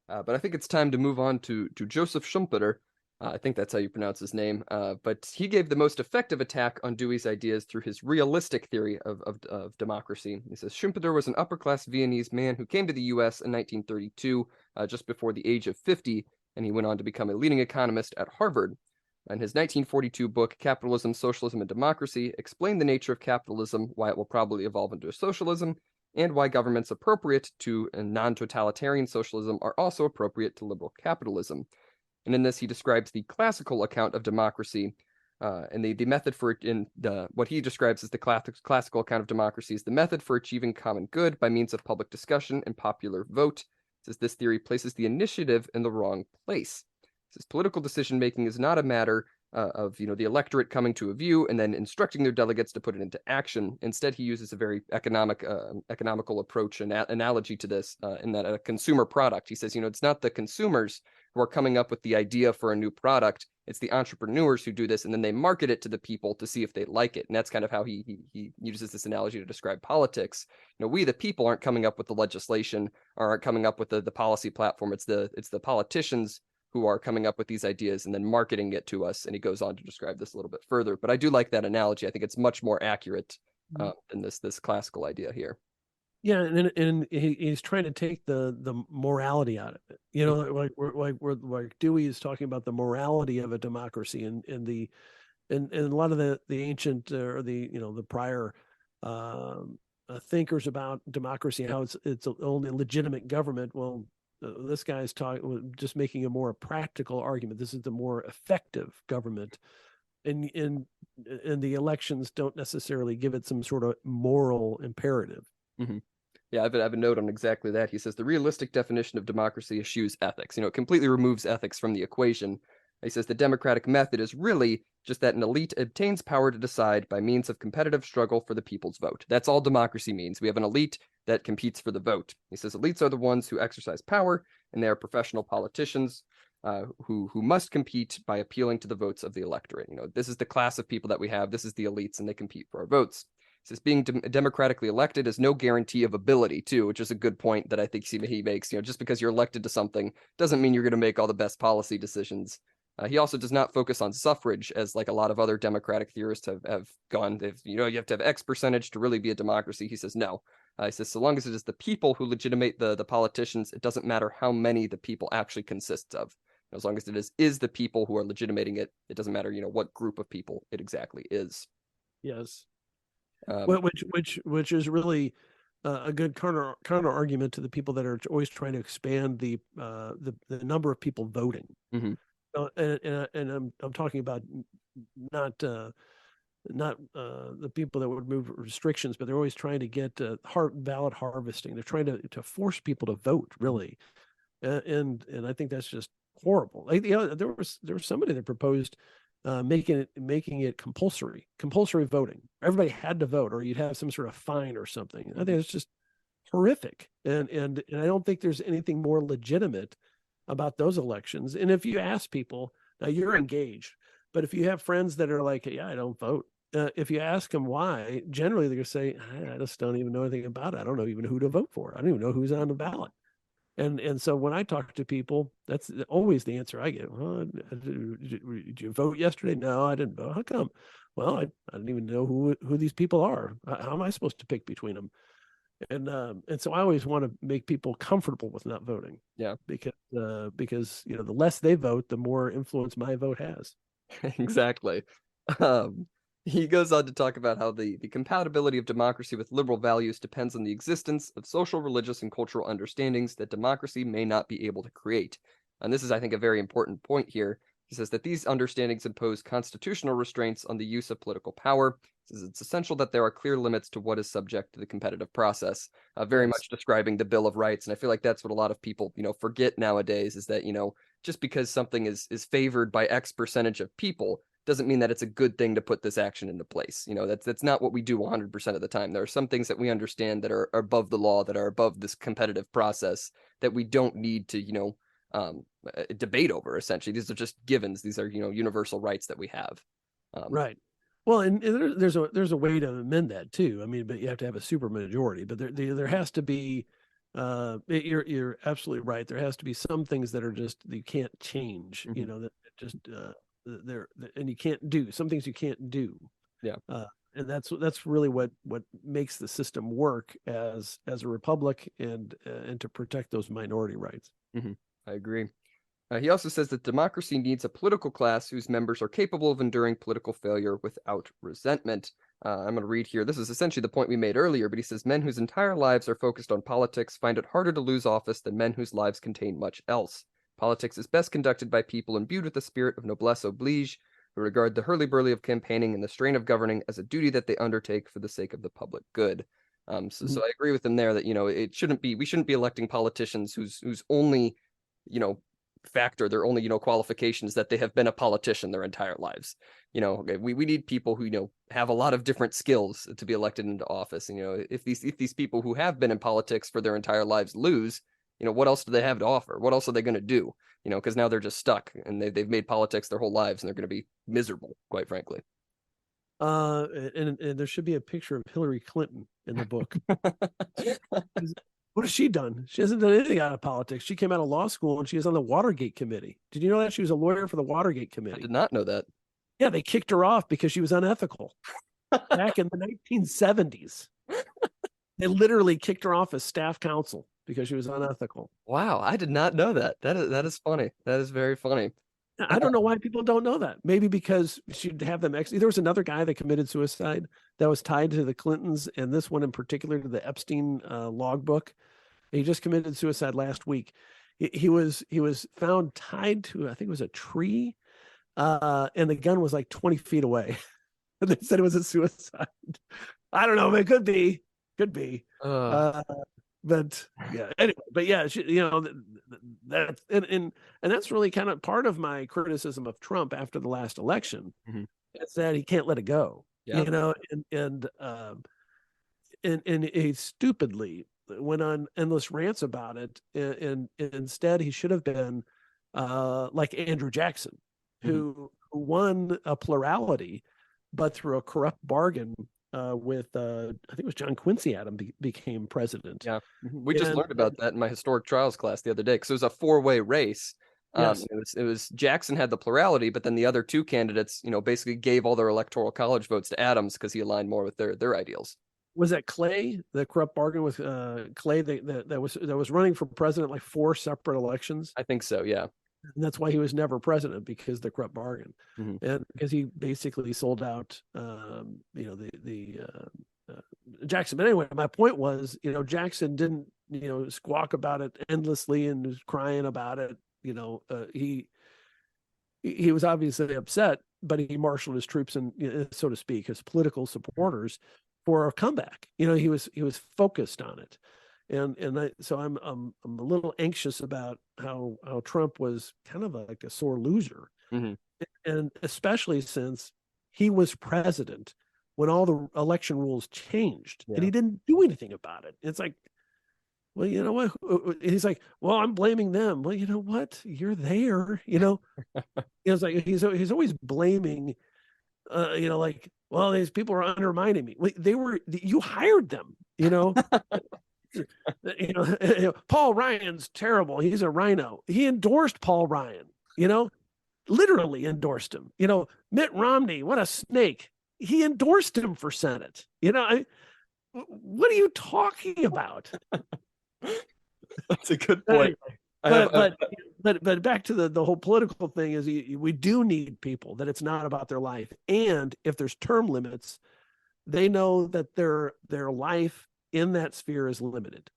But I think it's time to move on to Joseph Schumpeter. I think that's how you pronounce his name. But he gave the most effective attack on Dewey's ideas through his realistic theory of democracy. He says Schumpeter was an upper-class Viennese man who came to the U.S. in 1932, just before the age of 50, and he went on to become a leading economist at Harvard. In his 1942 book, Capitalism, Socialism, and Democracy, explained the nature of capitalism, why it will probably evolve into a socialism, and why governments appropriate to a non-totalitarian socialism are also appropriate to liberal capitalism. And in this, he describes the classical account of democracy, and the method for it in what he describes as the classical account of democracy is the method for achieving common good by means of public discussion and popular vote. It says this theory places the initiative in the wrong place. It says political decision making is not a matter of the electorate coming to a view and then instructing their delegates to put it into action. Instead, he uses a very economical approach and analogy to this in that a consumer product. He says, it's not the consumers who are coming up with the idea for a new product. It's the entrepreneurs who do this, and then they market it to the people to see if they like it. And that's kind of how he uses this analogy to describe politics. We, the people, aren't coming up with the legislation or aren't coming up with the policy platform. It's the politicians who are coming up with these ideas and then marketing it to us. And he goes on to describe this a little bit further. But I do like that analogy. I think it's much more accurate than this classical idea here.
Yeah, and he's trying to take the morality out of it. Like Dewey is talking about the morality of a democracy, and a lot of the ancient or the prior thinkers about democracy, how it's only legitimate government. Well, this guy's just making a more practical argument. This is the more effective government, and the elections don't necessarily give it some sort of moral imperative.
Mm-hmm. Yeah, I have a note on exactly that. He says the realistic definition of democracy eschews ethics. It completely removes ethics from the equation. He says the democratic method is really just that an elite obtains power to decide by means of competitive struggle for the people's vote. That's all democracy means. We have an elite that competes for the vote. He says elites are the ones who exercise power, and they are professional politicians who must compete by appealing to the votes of the electorate. This is the class of people that we have. This is the elites, and they compete for our votes. Says being democratically elected is no guarantee of ability, too, which is a good point that I think he makes. Just because you're elected to something doesn't mean you're going to make all the best policy decisions. He also does not focus on suffrage, as like a lot of other democratic theorists have gone. You have to have X percentage to really be a democracy. He says no. He says so long as it is the people who legitimate the politicians, it doesn't matter how many the people actually consists of. As long as it is the people who are legitimating it, it doesn't matter what group of people it exactly is.
Yes. Which is really a good counter argument to the people that are always trying to expand the number of people voting.
Mm-hmm.
And I'm talking about not the people that would move restrictions, but they're always trying to get valid harvesting. They're trying to force people to vote, really, and I think that's just horrible. There was somebody that proposed making it compulsory voting. Everybody had to vote, or you'd have some sort of fine or something. I think it's just horrific, and I don't think there's anything more legitimate about those elections. And if you ask people, now you're engaged, but if you have friends that are like, yeah, I don't vote, if you ask them why, generally they're going to say, I just don't even know anything about it. I don't know even who to vote for. I don't even know who's on the ballot. And so when I talk to people, that's always the answer I get. Well, did you vote yesterday? No, I didn't vote. How come? Well, I didn't even know who these people are. How am I supposed to pick between them? And so I always want to make people comfortable with not voting.
Yeah,
because the less they vote, the more influence my vote has.
Exactly. He goes on to talk about how the compatibility of democracy with liberal values depends on the existence of social, religious, and cultural understandings that democracy may not be able to create. And this is, I think, a very important point here. He says that these understandings impose constitutional restraints on the use of political power. He says it's essential that there are clear limits to what is subject to the competitive process, very much describing the Bill of Rights. And I feel like that's what a lot of people, forget nowadays, is that, just because something is favored by X percentage of people doesn't mean that it's a good thing to put this action into place. That's not what we do 100% of the time. There are some things that we understand that are above the law, that are above this competitive process, that we don't need to, debate over. Essentially, these are just givens. These are, universal rights that we have.
Right. Well, and there's a way to amend that too. I mean, but you have to have a super majority. But there has to be You're absolutely right. There has to be some things that are just you can't change.
Mm-hmm.
That just there and you can't do some things you can't do.
Yeah.
And that's really what makes the system work as a republic and to protect those minority rights.
Mm-hmm. I agree. He also says that democracy needs a political class whose members are capable of enduring political failure without resentment. I'm going to read here. This is essentially the point we made earlier, but he says men whose entire lives are focused on politics find it harder to lose office than men whose lives contain much else. Politics is best conducted by people imbued with the spirit of noblesse oblige, who regard the hurly-burly of campaigning and the strain of governing as a duty that they undertake for the sake of the public good. So I agree with him there that, we shouldn't be electing politicians whose only, factor, their only, qualifications that they have been a politician their entire lives. We need people who, have a lot of different skills to be elected into office. And, if these people who have been in politics for their entire lives lose, what else do they have to offer? What else are they going to do? Because now they're just stuck and they've made politics their whole lives and they're going to be miserable, quite frankly.
And there should be a picture of Hillary Clinton in the book. What has she done? She hasn't done anything out of politics. She came out of law school and she was on the Watergate committee. Did you know that she was a lawyer for the Watergate committee?
I did not know that.
Yeah, they kicked her off because she was unethical back in the 1970s. They literally kicked her off as staff counsel because she was unethical.
Wow, I did not know that. That is funny. That is very funny.
I don't know why people don't know that. Maybe because she'd have them. There was another guy that committed suicide that was tied to the Clintons, and this one in particular to the Epstein logbook. He just committed suicide last week. He was found tied to, I think it was a tree, and the gun was like 20 feet away. They said it was a suicide. I don't know, but it could be. But yeah, anyway, but yeah, that and that's really kind of part of my criticism of Trump after the last election.
Mm-hmm.
Is that he can't let it go.
Yeah.
And he stupidly went on endless rants about it, and instead he should have been like Andrew Jackson, who won a plurality, but through a corrupt bargain with I think it was John Quincy Adams became president.
Yeah, we just learned about that in my historic trials class the other day because it was a four-way race.
Yes.
It was Jackson had the plurality, but then the other two candidates, basically gave all their electoral college votes to Adams because he aligned more with their ideals.
Was that Clay, the corrupt bargain with Clay that was running for president like 4 separate elections?
I think so, yeah.
And that's why he was never president, because the corrupt bargain, and because he basically sold out, Jackson. But anyway, my point was, Jackson didn't, squawk about it endlessly and was crying about it. He was obviously upset, but he marshaled his troops and, so to speak, his political supporters for a comeback. He was focused on it. So I'm a little anxious about how Trump was kind of like a sore loser, and especially since he was president when all the election rules changed, and he didn't do anything about it. It's like, well, you know what? He's like, well, I'm blaming them. Well, you know what? You're there. It's like he's always blaming. Like, well, these people are undermining me. You hired them. Paul Ryan's terrible. He's a rhino. He endorsed Paul Ryan, literally endorsed him. Mitt Romney, what a snake. He endorsed him for Senate. What are you talking about?
That's a good point.
But back to the whole political thing is we do need people that it's not about their life. And if there's term limits, they know that their life in that sphere is limited.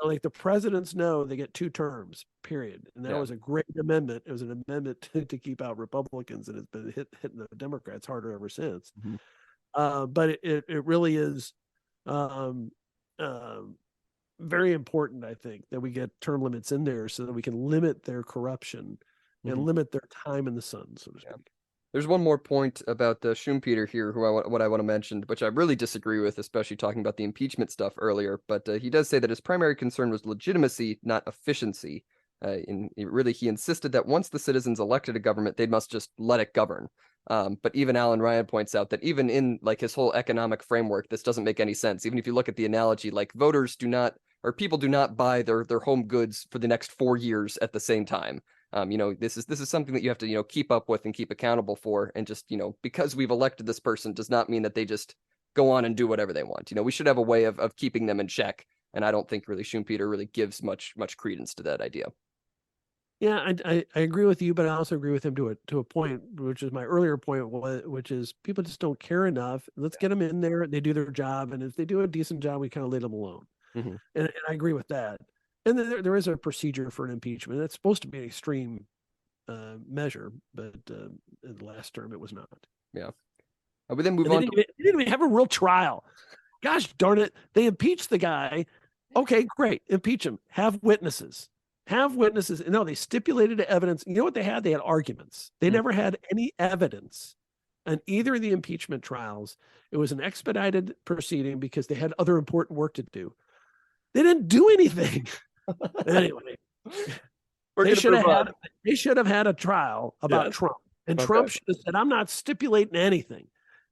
Like the presidents know they get 2 terms, period. And that was a great amendment. It was an amendment to keep out Republicans, and it's been hitting the Democrats harder ever since. But it really is very important, I think, that we get term limits in there so that we can limit their corruption and limit their time in the sun, so to speak.
There's one more point about Schumpeter here, what I want to mention, which I really disagree with, especially talking about the impeachment stuff earlier. But he does say that his primary concern was legitimacy, not efficiency. He insisted that once the citizens elected a government, they must just let it govern. But even Alan Ryan points out that even in like his whole economic framework, this doesn't make any sense. Even if you look at the analogy, like voters do not, or people do not buy their home goods for the next 4 years at the same time. This is something that you have to, keep up with and keep accountable for. And just, because we've elected this person does not mean that they just go on and do whatever they want. We should have a way of keeping them in check. And I don't think really Schumpeter really gives much credence to that idea.
Yeah, I agree with you, but I also agree with him to a point, which is my earlier point, which is people just don't care enough. Let's get them in there. They do their job. And if they do a decent job, we kind of leave them alone.
Mm-hmm.
And I agree with that. And then there is a procedure for an impeachment. It's supposed to be an extreme measure, but in the last term, it was not.
Yeah. We then move on.
They didn't even have a real trial. Gosh darn it. They impeached the guy. Okay, great. Impeach him. Have witnesses. No, they stipulated evidence. You know what they had? They had arguments. They never had any evidence on either of the impeachment trials. It was an expedited proceeding because they had other important work to do. They didn't do anything. Anyway, they should have had a trial about Trump. And Trump should have said, I'm not stipulating anything.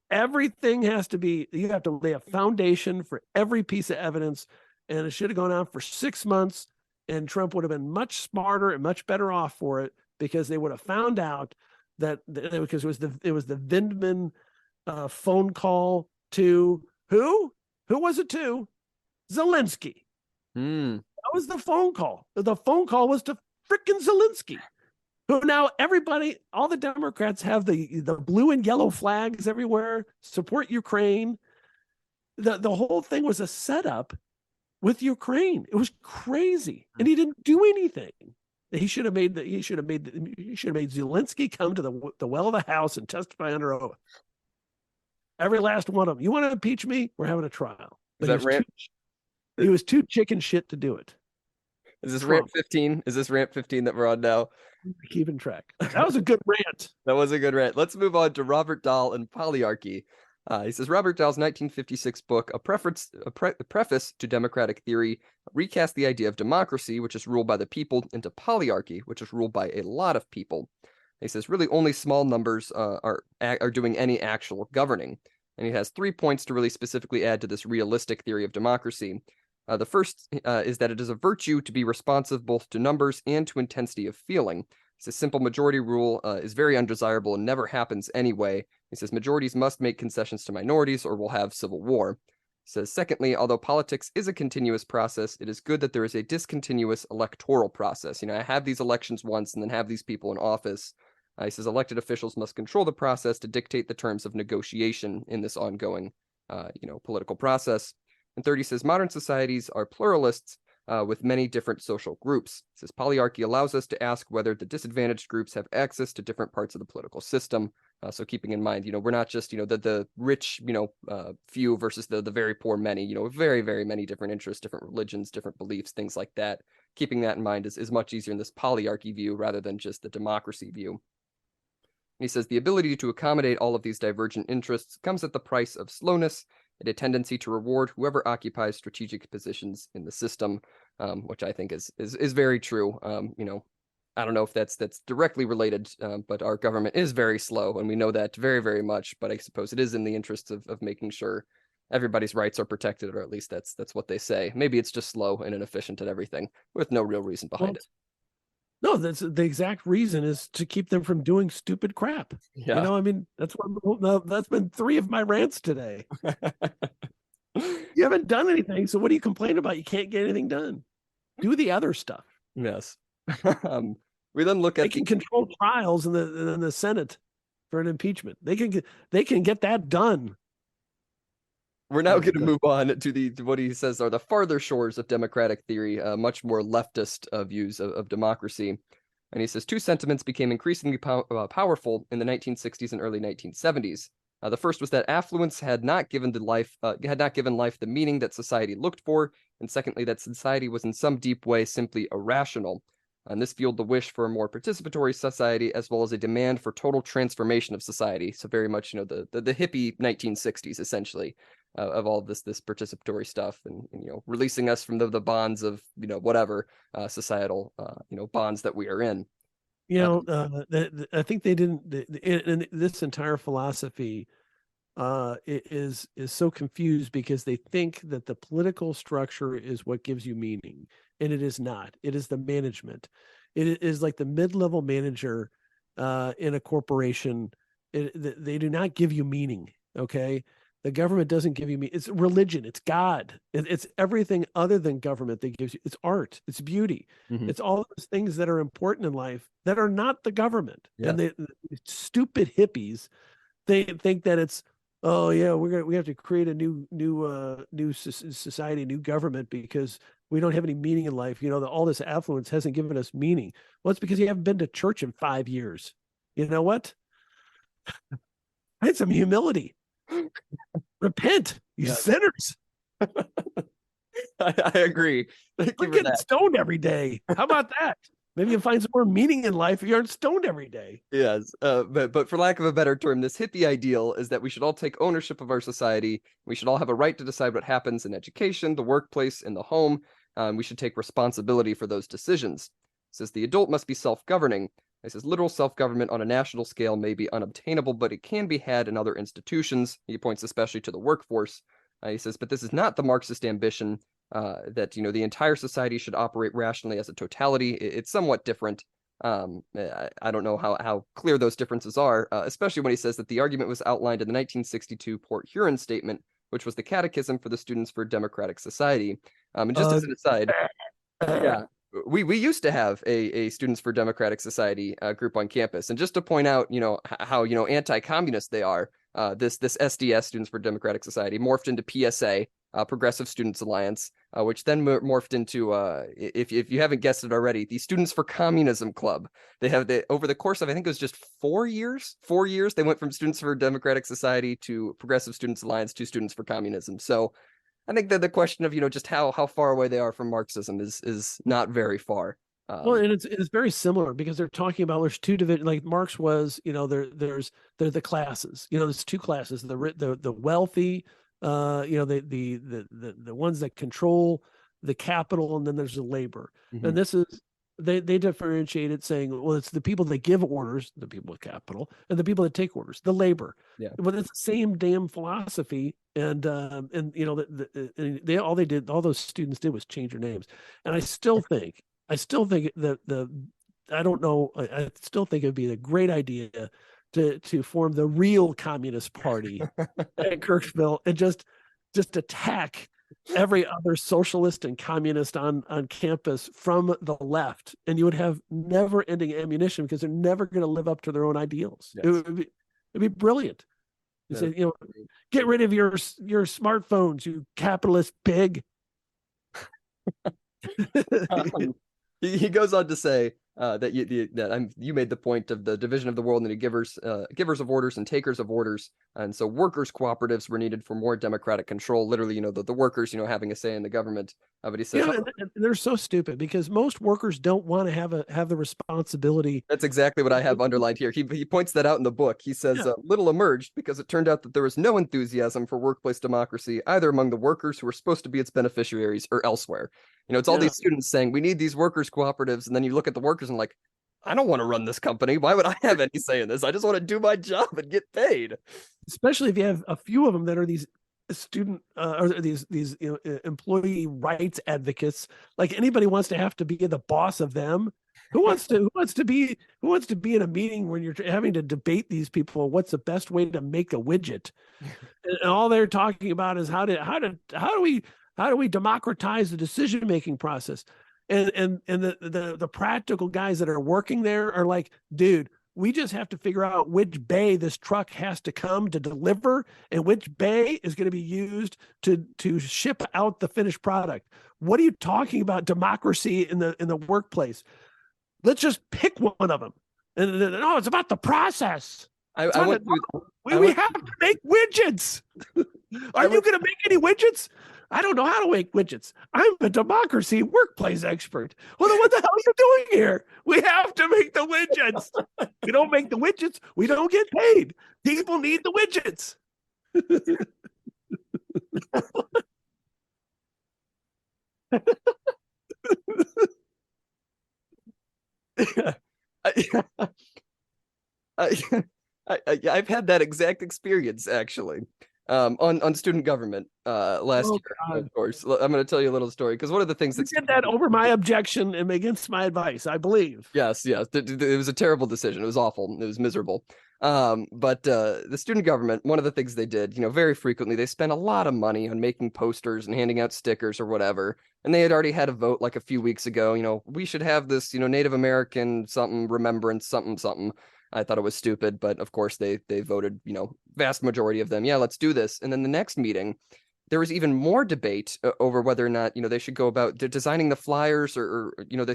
Everything has to be, you have to lay a foundation for every piece of evidence. And it should have gone on for 6 months. And Trump would have been much smarter and much better off for it, because they would have found out that because it was the Vindman phone call to who? Who was it to? Zelensky. That was the phone call. The phone call was to frickin' Zelensky, who now everybody, all the Democrats have the blue and yellow flags everywhere, support Ukraine. The whole thing was a setup with Ukraine. It was crazy. And he didn't do anything. He should have made Zelensky come to the well of the House and testify under oath. Every last one of them. You want to impeach me? We're having a trial. But he was too chicken shit to do it.
Is this Trump. Rant 15? Is this rant 15 that we're on now?
Keeping track. That was a good rant.
That was a good rant. Let's move on to Robert Dahl and polyarchy. He says Robert Dahl's 1956 book, A Preface to Democratic Theory, recast the idea of democracy, which is ruled by the people, into polyarchy, which is ruled by a lot of people. He says really only small numbers are doing any actual governing. And he has 3 points to really specifically add to this realistic theory of democracy. The first is that it is a virtue to be responsive both to numbers and to intensity of feeling. He says simple majority rule is very undesirable and never happens anyway. He says majorities must make concessions to minorities or we'll have civil war. He says, secondly, although politics is a continuous process, it is good that there is a discontinuous electoral process. I have these elections once and then have these people in office. He says elected officials must control the process to dictate the terms of negotiation in this ongoing, political process. And third, he says modern societies are pluralists with many different social groups. He says polyarchy allows us to ask whether the disadvantaged groups have access to different parts of the political system. So keeping in mind, we're not just, the rich, few versus the very poor many, very, very many different interests, different religions, different beliefs, things like that. Keeping that in mind is much easier in this polyarchy view rather than just the democracy view. And he says the ability to accommodate all of these divergent interests comes at the price of slowness and a tendency to reward whoever occupies strategic positions in the system, which I think is very true. I don't know if that's directly related, but our government is very slow, and we know that very, very much. But I suppose it is in the interests of making sure everybody's rights are protected, or at least that's what they say. Maybe it's just slow and inefficient at everything with no real reason behind it.
No, that's the exact reason is to keep them from doing stupid crap. Yeah. That's been 3 of my rants today. You haven't done anything, so what are you complaining about? You can't get anything done. Do the other stuff.
Yes. We then look at
they can control trials in the Senate for an impeachment. They can get that done.
We're now going to move on to what he says are the farther shores of democratic theory, much more leftist views of democracy. And he says 2 sentiments became increasingly powerful in the 1960s and early 1970s. The first was that affluence had not given life the meaning that society looked for, and secondly, that society was in some deep way simply irrational. And this fueled the wish for a more participatory society, as well as a demand for total transformation of society. So very much, the hippie 1960s, essentially, of all this participatory stuff, and releasing us from the bonds of whatever societal bonds that we are in.
I think they didn't. In this entire philosophy is so confused because they think that the political structure is what gives you meaning, and it is not. It is the management. It is like the mid-level manager in a corporation. They do not give you meaning. Okay, the government doesn't give you meaning. It's religion. It's God. It's everything other than government that gives you. It's art. It's beauty.
Mm-hmm.
It's all those things that are important in life that are not the government.
Yeah.
And the stupid hippies, they think that it's, oh yeah, we have to create a new society, new government because we don't have any meaning in life. All this affluence hasn't given us meaning. Well, it's because you haven't been to church in 5 years. You know what? I had some humility. Repent, you sinners.
I agree. Thank
We're
you for
getting
that.
stoned every day. How about that? Maybe you'll find some more meaning in life if you aren't stoned every day.
Yes, but for lack of a better term, this hippie ideal is that we should all take ownership of our society. We should all have a right to decide what happens in education, the workplace, in the home. We should take responsibility for those decisions. It says the adult must be self-governing. It says literal self-government on a national scale may be unobtainable, but it can be had in other institutions. He points especially to the workforce. He says, but this is not the Marxist ambition that the entire society should operate rationally as a totality. It's somewhat different. I don't know how clear those differences are, especially when he says that the argument was outlined in the 1962 Port Huron Statement, which was the catechism for the Students for Democratic Society. And just as an aside, yeah, we used to have a Students for Democratic Society group on campus, and just to point out, how anti-communist they are. This SDS, Students for Democratic Society, morphed into PSA, Progressive Students Alliance, which then morphed into, if you haven't guessed it already, the Students for Communism Club. Over the course of, I think it was just 4 years, they went from Students for Democratic Society to Progressive Students Alliance to Students for Communism. So I think that the question of just how far away they are from Marxism is not very far.
Well, and it's very similar because they're talking about there's two divisions. Like Marx was, there's the classes. There's two classes: the wealthy, the ones that control the capital, and then there's the labor.
Mm-hmm.
And this is they differentiate it, saying, well, it's the people that give orders, the people with capital, and the people that take orders, the labor.
Yeah.
But it's the same damn philosophy. And all those students did was change their names. And I still think that I don't know. I still think it'd be a great idea to form the real Communist Party at Kirksville and just attack every other socialist and communist on campus from the left, and you would have never-ending ammunition because they're never going to live up to their own ideals. Yes. It'd be brilliant. You say, get rid of your smartphones, you capitalist pig.
He goes on to say that you made the point of the division of the world into givers of orders and takers of orders, and so workers' cooperatives were needed for more democratic control. Literally, the workers, having a say in the government. But he says,
and they're so stupid because most workers don't want to have the responsibility.
That's exactly what I have underlined here. He points that out in the book. He says, little emerged because it turned out that there was no enthusiasm for workplace democracy, either among the workers who were supposed to be its beneficiaries or elsewhere. It's all these students saying, we need these workers' cooperatives. And then you look at the workers and like, I don't want to run this company. Why would I have any say in this? I just want to do my job and get paid.
Especially if you have a few of them that are these student or these employee rights advocates. Like anybody wants to have to be the boss of them. Who wants to be in a meeting when you're having to debate these people? What's the best way to make a widget? And all they're talking about is how do we democratize the decision-making process? And the practical guys that are working there are like, dude, we just have to figure out which bay this truck has to come to deliver and which bay is going to be used to ship out the finished product. What are you talking about democracy in the workplace? Let's just pick one of them. And no, it's about the process.
We
have to make widgets. Are you going to make any widgets? I don't know how to make widgets. I'm a democracy workplace expert. Well, then what the hell are you doing here? We have to make the widgets. We don't make the widgets, we don't get paid. People need the widgets.
I've had that exact experience actually. On student government last
Oh
year,
God.
of course. I'm going to tell you a little story because one of the things
You
that's
did that over my objection and against my advice, I believe.
yes, yes, it was a terrible decision. It was awful. It was miserable. But the student government, one of the things they did, very frequently, they spent a lot of money on making posters and handing out stickers or whatever. And they had already had a vote like a few weeks ago. We should have this, Native American something remembrance something something. I thought it was stupid, but of course they voted, vast majority of them. Yeah, let's do this. And then the next meeting, there was even more debate over whether or not they should go about designing the flyers or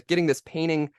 getting this painting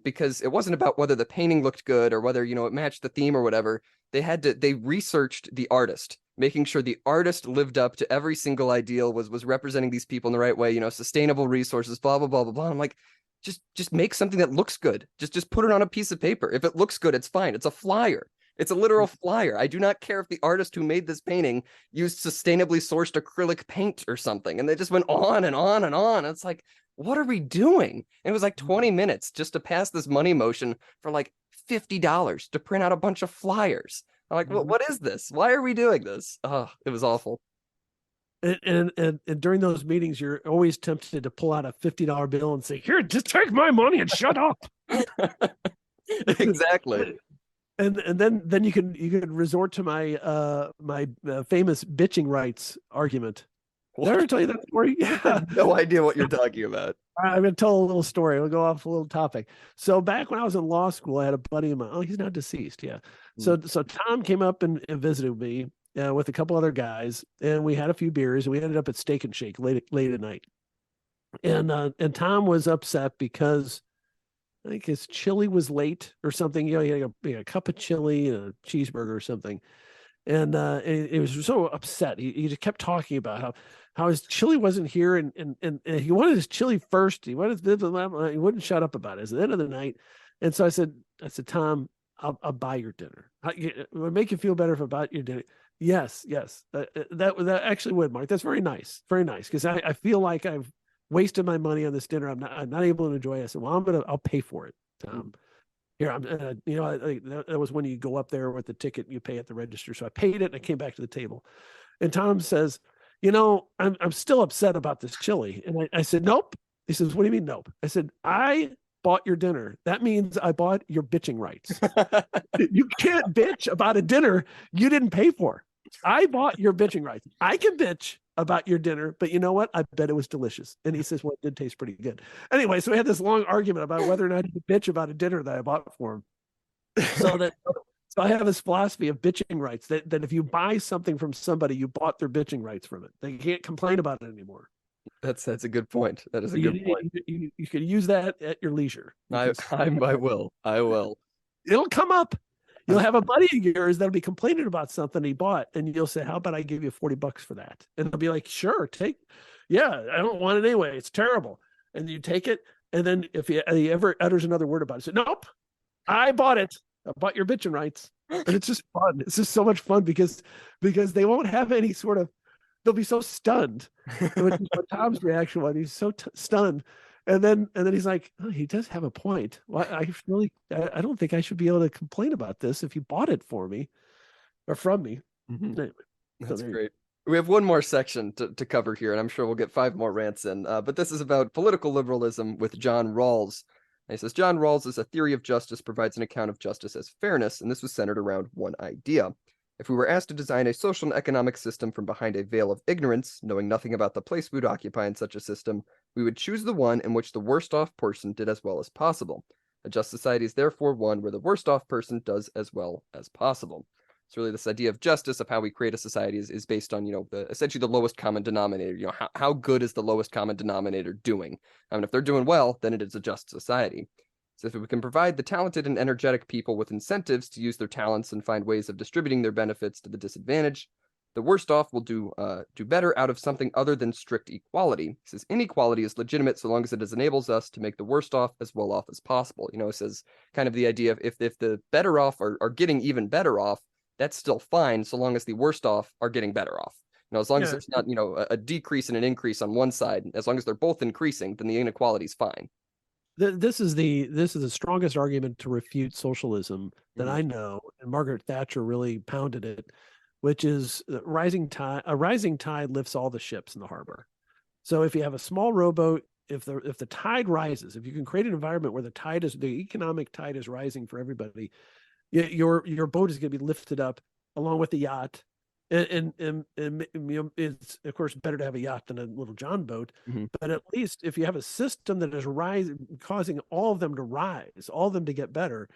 because it wasn't about whether the painting looked good or whether it matched the theme or whatever. They researched the artist, making sure the artist lived up to every single ideal, was representing these people in the right way, sustainable resources, blah blah blah blah blah. I'm like, just make something that looks good. Just put it on a piece of paper. If it looks good, it's fine. It's a flyer. It's a literal flyer. I do not care if the artist who made this painting used sustainably sourced acrylic paint or something. And they just went on and on and on. It's like, what are we doing? And it was like 20 minutes just to pass this money motion for like $50 to print out a bunch of flyers. I'm like, what is this? Why are we doing this? Oh, it was awful.
And during those meetings, you're always tempted to pull out a $50 bill and say, "Here, just take my money and shut up."
Exactly.
And then you can resort to my famous bitching rights argument. Did I ever tell you that story? Yeah.
No idea what you're talking about.
I'm going to tell a little story. We'll go off a little topic. So back when I was in law school, I had a buddy of mine. Oh, he's now deceased. Yeah. So Tom came up and visited me with a couple other guys, and we had a few beers, and we ended up at Steak and Shake late at night. And Tom was upset because I think his chili was late or something. He had a cup of chili and a cheeseburger or something. And he was so upset. He just kept talking about how his chili wasn't here, and he wanted his chili first. He wouldn't shut up about it. It's the end of the night, and so I said, Tom, I'll buy your dinner. It would make you feel better if I bought your dinner. Yes. That actually would, Mark. That's very nice, because I feel like I've wasted my money on this dinner. I'm not able to enjoy it. I said, well, I'll pay for it, Tom. Here, that was when you go up there with the ticket, you pay at the register. So I paid it and I came back to the table. And Tom says, I'm still upset about this chili. And I said, nope. He says, what do you mean, nope? I said, I bought your dinner. That means I bought your bitching rights. You can't bitch about a dinner you didn't pay for. I bought your bitching rights. I can bitch about your dinner, but you know what? I bet it was delicious. And he says, well, it did taste pretty good. Anyway, so we had this long argument about whether or not he could bitch about a dinner that I bought for him. So I have this philosophy of bitching rights that if you buy something from somebody, you bought their bitching rights from it. They can't complain about it anymore.
That's a good point. That is a good point.
You can use that at your leisure.
I will.
It'll come up. You'll have a buddy of yours that'll be complaining about something he bought, and you'll say, how about I give you $40 for that? And they'll be like, sure, yeah, I don't want it anyway. It's terrible. And you take it. And then if he ever utters another word about it, say, nope, I bought it. I bought your bitching rights. And it's just fun. It's just so much fun because they won't have any sort of, they'll be so stunned. Which is what Tom's reaction was. He's so stunned. And then he's like, oh, he does have a point. Well, I don't think I should be able to complain about this if you bought it for me or from me. Anyway,
that's great. We have one more section to cover here, and I'm sure we'll get 5 more rants in. But this is about political liberalism with John Rawls. And he says, John Rawls' A Theory of Justice provides an account of justice as fairness, and this was centered around one idea. If we were asked to design a social and economic system from behind a veil of ignorance, knowing nothing about the place we would occupy in such a system, we would choose the one in which the worst off person did as well as possible. A just society is therefore one where the worst off person does as well as possible. So really this idea of justice, of how we create a society is based on, essentially the lowest common denominator. How good is the lowest common denominator doing? If they're doing well, then it is a just society. So if we can provide the talented and energetic people with incentives to use their talents and find ways of distributing their benefits to the disadvantaged, the worst off will do better out of something other than strict equality. He says inequality is legitimate so long as it enables us to make the worst off as well off as possible. It says kind of the idea of if the better off are getting even better off, that's still fine so long as the worst off are getting better off. As long as there's not, a decrease and an increase on one side, as long as they're both increasing, then the inequality is fine.
this is the strongest argument to refute socialism that
Mhm.
I know, and Margaret Thatcher really pounded it, which is a rising tide lifts all the ships in the harbor. So if you have a small rowboat, if the tide rises, if you can create an environment where the economic tide is rising for everybody, your boat is going to be lifted up along with the yacht. And it's of course better to have a yacht than a little John boat,
Mhm.
but at least if you have a system that is rising, causing all of them to rise, all of them to get better,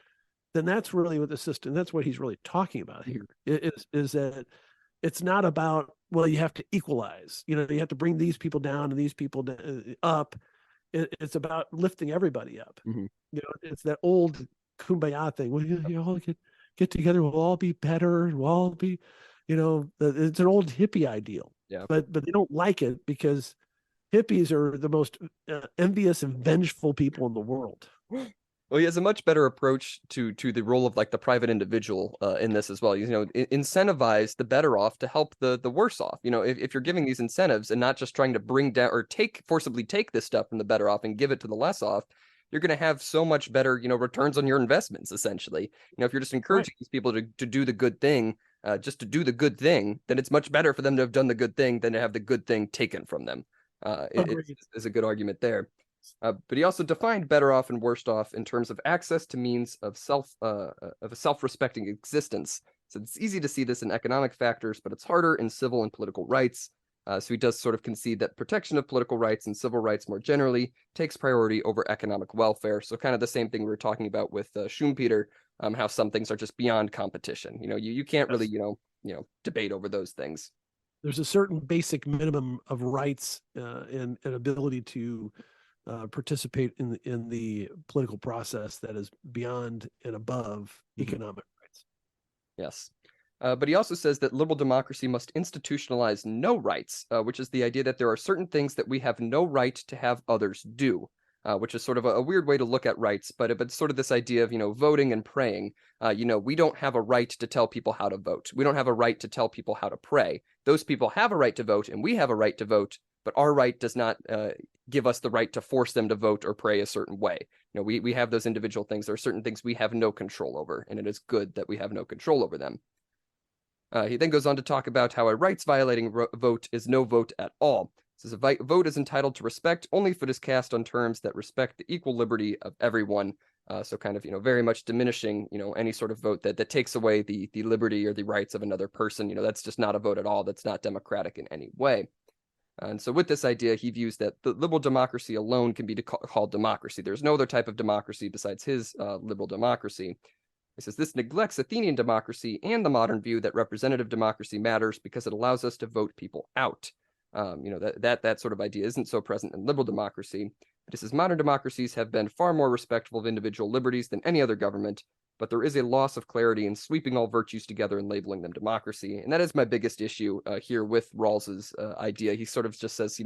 then that's really what the system. That's what he's really talking about here. Is that it's not about, well, you have to equalize. You have to bring these people down and these people up. It's about lifting everybody up.
Mhm.
It's that old kumbaya thing. We all get together. We'll all be better. We'll all be, it's an old hippie ideal.
Yeah.
But they don't like it because hippies are the most envious and vengeful people in the world.
Well, he has a much better approach to the role of like the private individual in this as well. Incentivize the better off to help the worse off. If you're giving these incentives and not just trying to bring down or forcibly take this stuff from the better off and give it to the less off, you're going to have so much better, returns on your investments. Essentially, if you're just encouraging these people to do the good thing, just to do the good thing, then it's much better for them to have done the good thing than to have the good thing taken from them. It is a good argument there. But he also defined better off and worse off in terms of access to means of a self-respecting existence. So it's easy to see this in economic factors, but it's harder in civil and political rights. So he does sort of concede that protection of political rights and civil rights more generally takes priority over economic welfare. So kind of the same thing we were talking about with Schumpeter, how some things are just beyond competition. You can't really debate over those things.
There's a certain basic minimum of rights and ability to participate in the political process that is beyond and above economic rights.
Yes. But he also says that liberal democracy must institutionalize no rights, which is the idea that there are certain things that we have no right to have others do, which is sort of a weird way to look at rights, but it's sort of this idea of, voting and praying. We don't have a right to tell people how to vote. We don't have a right to tell people how to pray. Those people have a right to vote, and we have a right to vote, but our right does not give us the right to force them to vote or pray a certain way. We have those individual things. There are certain things we have no control over, and it is good that we have no control over them. He then goes on to talk about how a rights-violating vote is no vote at all. He says a vote is entitled to respect only if it is cast on terms that respect the equal liberty of everyone. So kind of, very much diminishing, any sort of vote that takes away the liberty or the rights of another person. That's just not a vote at all. That's not democratic in any way. And so with this idea, he views that the liberal democracy alone can be called democracy. There's no other type of democracy besides his liberal democracy. He says this neglects Athenian democracy and the modern view that representative democracy matters because it allows us to vote people out. That sort of idea isn't so present in liberal democracy. But he says modern democracies have been far more respectful of individual liberties than any other government, but there is a loss of clarity in sweeping all virtues together and labeling them democracy. And that is my biggest issue here with Rawls's idea. He sort of just says,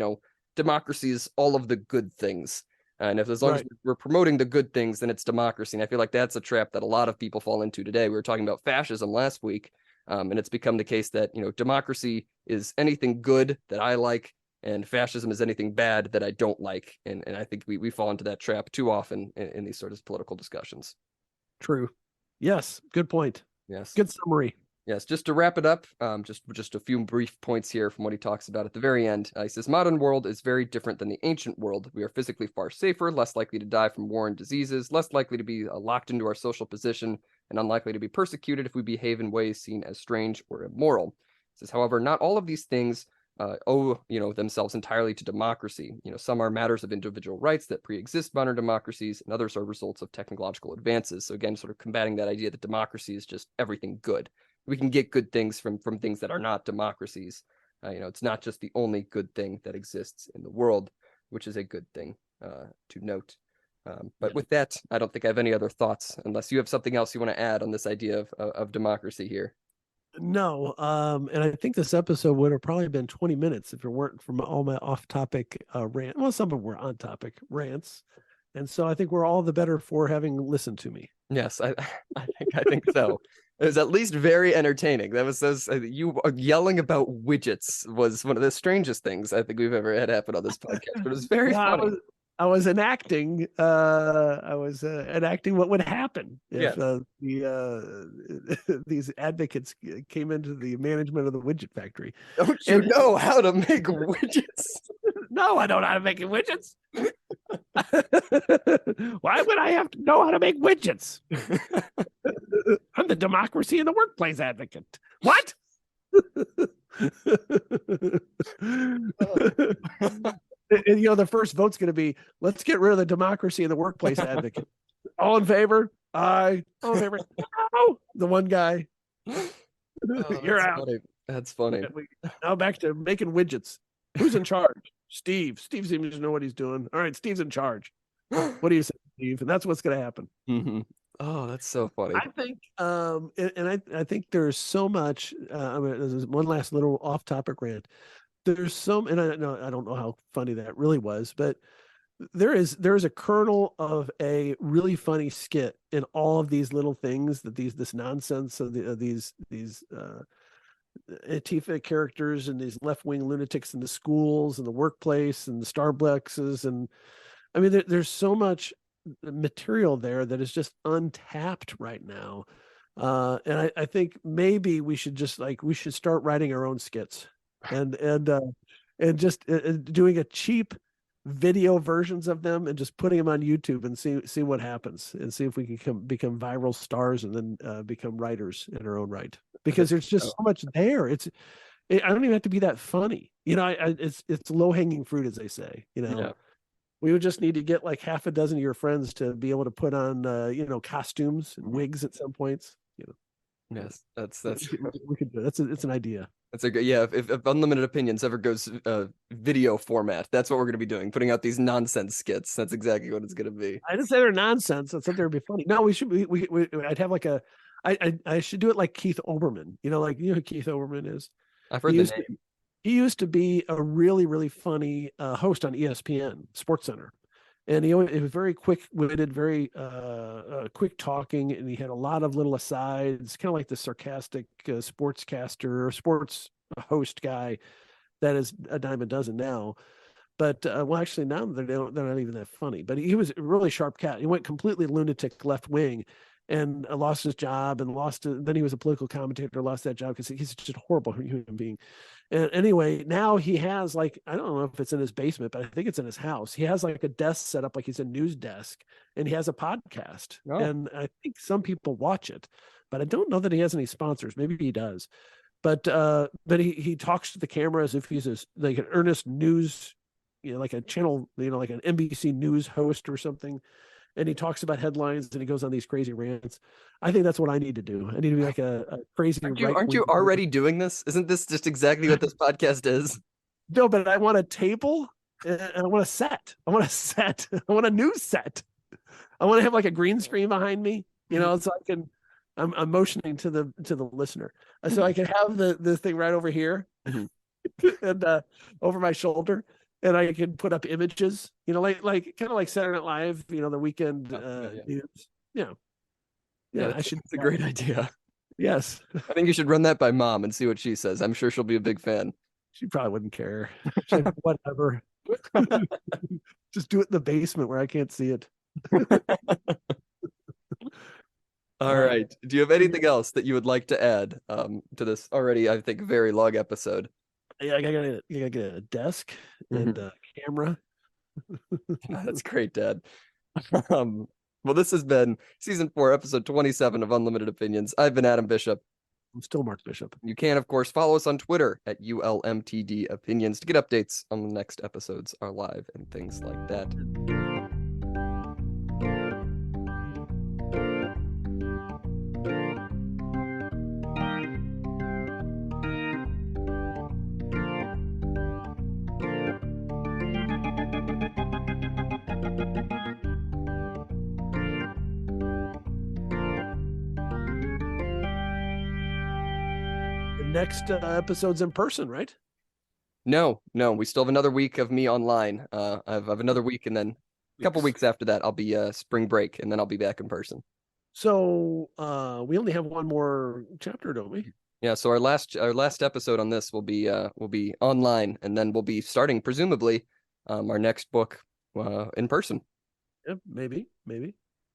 democracy is all of the good things. And as long as we're promoting the good things, then it's democracy. And I feel like that's a trap that a lot of people fall into today. We were talking about fascism last week, and it's become the case that, democracy is anything good that I like, and fascism is anything bad that I don't like. And I think we fall into that trap too often in these sort of political discussions.
True. Yes. Good point.
Yes.
Good summary.
Yes, just to wrap it up, just a few brief points here from what he talks about at the very end. He says, modern world is very different than the ancient world. We are physically far safer, less likely to die from war and diseases, less likely to be locked into our social position, and unlikely to be persecuted if we behave in ways seen as strange or immoral. He says, however, not all of these things owe themselves entirely to democracy. Some are matters of individual rights that pre-exist modern democracies, and others are results of technological advances. So again, sort of combating that idea that democracy is just everything good. We can get good things from things that are not democracies. It's not just the only good thing that exists in the world, which is a good thing to note. But with that, I don't think I have any other thoughts, unless you have something else you want to add on this idea of democracy here.
No, and I think this episode would have probably been 20 minutes if it weren't from all my off-topic rant. Well, some of them were on-topic rants, and so I think we're all the better for having listened to me.
Yes, I think so. It was at least very entertaining. That was you yelling about widgets was one of the strangest things I think we've ever had happen on this podcast, but it was very funny.
I was enacting what would happen if
Yes.
these advocates came into the management of the widget factory.
Don't you know how to make widgets?
No, I don't know how to make widgets. Why would I have to know how to make widgets? I'm the democracy in the workplace advocate. What? And, the first vote's going to be, let's get rid of the democracy in the workplace advocate. All in favor? Aye. All in favor? No. The one guy. You're out.
Funny. That's funny.
Now back to making widgets. Who's in charge? Steve. Steve seems to know what he's doing. All right, Steve's in charge. What do you say, Steve? And that's what's going to happen.
Mm-hmm. Oh, that's so funny.
I think, I think there's so much. There's one last little off-topic rant. There's some, and I don't know how funny that really was, but there is a kernel of a really funny skit in all of these little things that this nonsense of these Antifa characters and these left-wing lunatics in the schools and the workplace and the Starbuckses, and I mean there's so much material there that is just untapped right now, and I think maybe we should start writing our own skits and just doing a cheap video versions of them and just putting them on YouTube and see what happens and see if we can become viral stars and then become writers in our own right, because there's just so much there. I don't even have to be that funny, it's low-hanging fruit, as they say.
Yeah.
We would just need to get like half a dozen of your friends to be able to put on costumes and wigs at some points.
Yes, that's
we could do it. It's an idea.
That's a good, yeah. If Unlimited Opinions ever goes video format, that's what we're going to be doing, putting out these nonsense skits. That's exactly what it's going to be.
I didn't say they're nonsense. I said they'd be funny. No, we should. I'd have like I should do it like Keith Olbermann. Who Keith Olbermann is.
I've heard the name.
He used to be a really, really funny host on ESPN Sports Center, and he was very quick-witted, very quick talking, and he had a lot of little asides, kind of like the sarcastic sportscaster or sports host guy that is a dime a dozen now. But actually now they're not even that funny. But he was a really sharp cat. He went completely lunatic left wing, and lost his job, and then he was a political commentator, lost that job because he's just a horrible human being. And anyway, now he has I don't know if it's in his basement, but I think it's in his house. He has like a desk set up like he's a news desk, and he has a podcast. Oh. And I think some people watch it, but I don't know that he has any sponsors. Maybe he does. But he talks to the camera as if he's like an earnest news, like a channel, like an NBC News host or something. And he talks about headlines and he goes on these crazy rants. I think that's what I need to do. I need to be like a crazy.
Aren't you already doing this? Isn't this just exactly what this podcast is?
No, but I want a table and I want a set. I want a news set. I want to have like a green screen behind me, so I can. I'm motioning to the listener, so I can have the thing right over here, and over my shoulder. And I can put up images, like kind of like Saturday Night Live, the weekend news. Yeah, I should.
It's a great idea.
Yes,
I think you should run that by Mom and see what she says. I'm sure she'll be a big fan.
She probably wouldn't care. Whatever. Just do it in the basement where I can't see it.
All right. Do you have anything else that you would like to add to this already, I think, very long episode?
Yeah, I gotta get a desk and a camera.
That's great, Dad. Well, this has been season 4, episode 27 of Unlimited Opinions. I've been Adam Bishop.
I'm still Mark Bishop.
You can, of course, follow us on Twitter at ULMTD Opinions to get updates on the next episodes are live and things like that.
Next episode's in person, right?
No, we still have another week of me online. I have another week, and then a couple weeks after that, I'll be spring break, and then I'll be back in person.
So we only have one more chapter, don't we?
Yeah. So our last episode on this will be online, and then we'll be starting presumably our next book in person.
Yeah, maybe,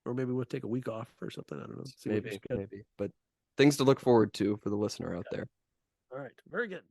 or maybe we'll take a week off or something. I don't know. See what
Maybe. But things to look forward to for the listener out there.
All right, very good.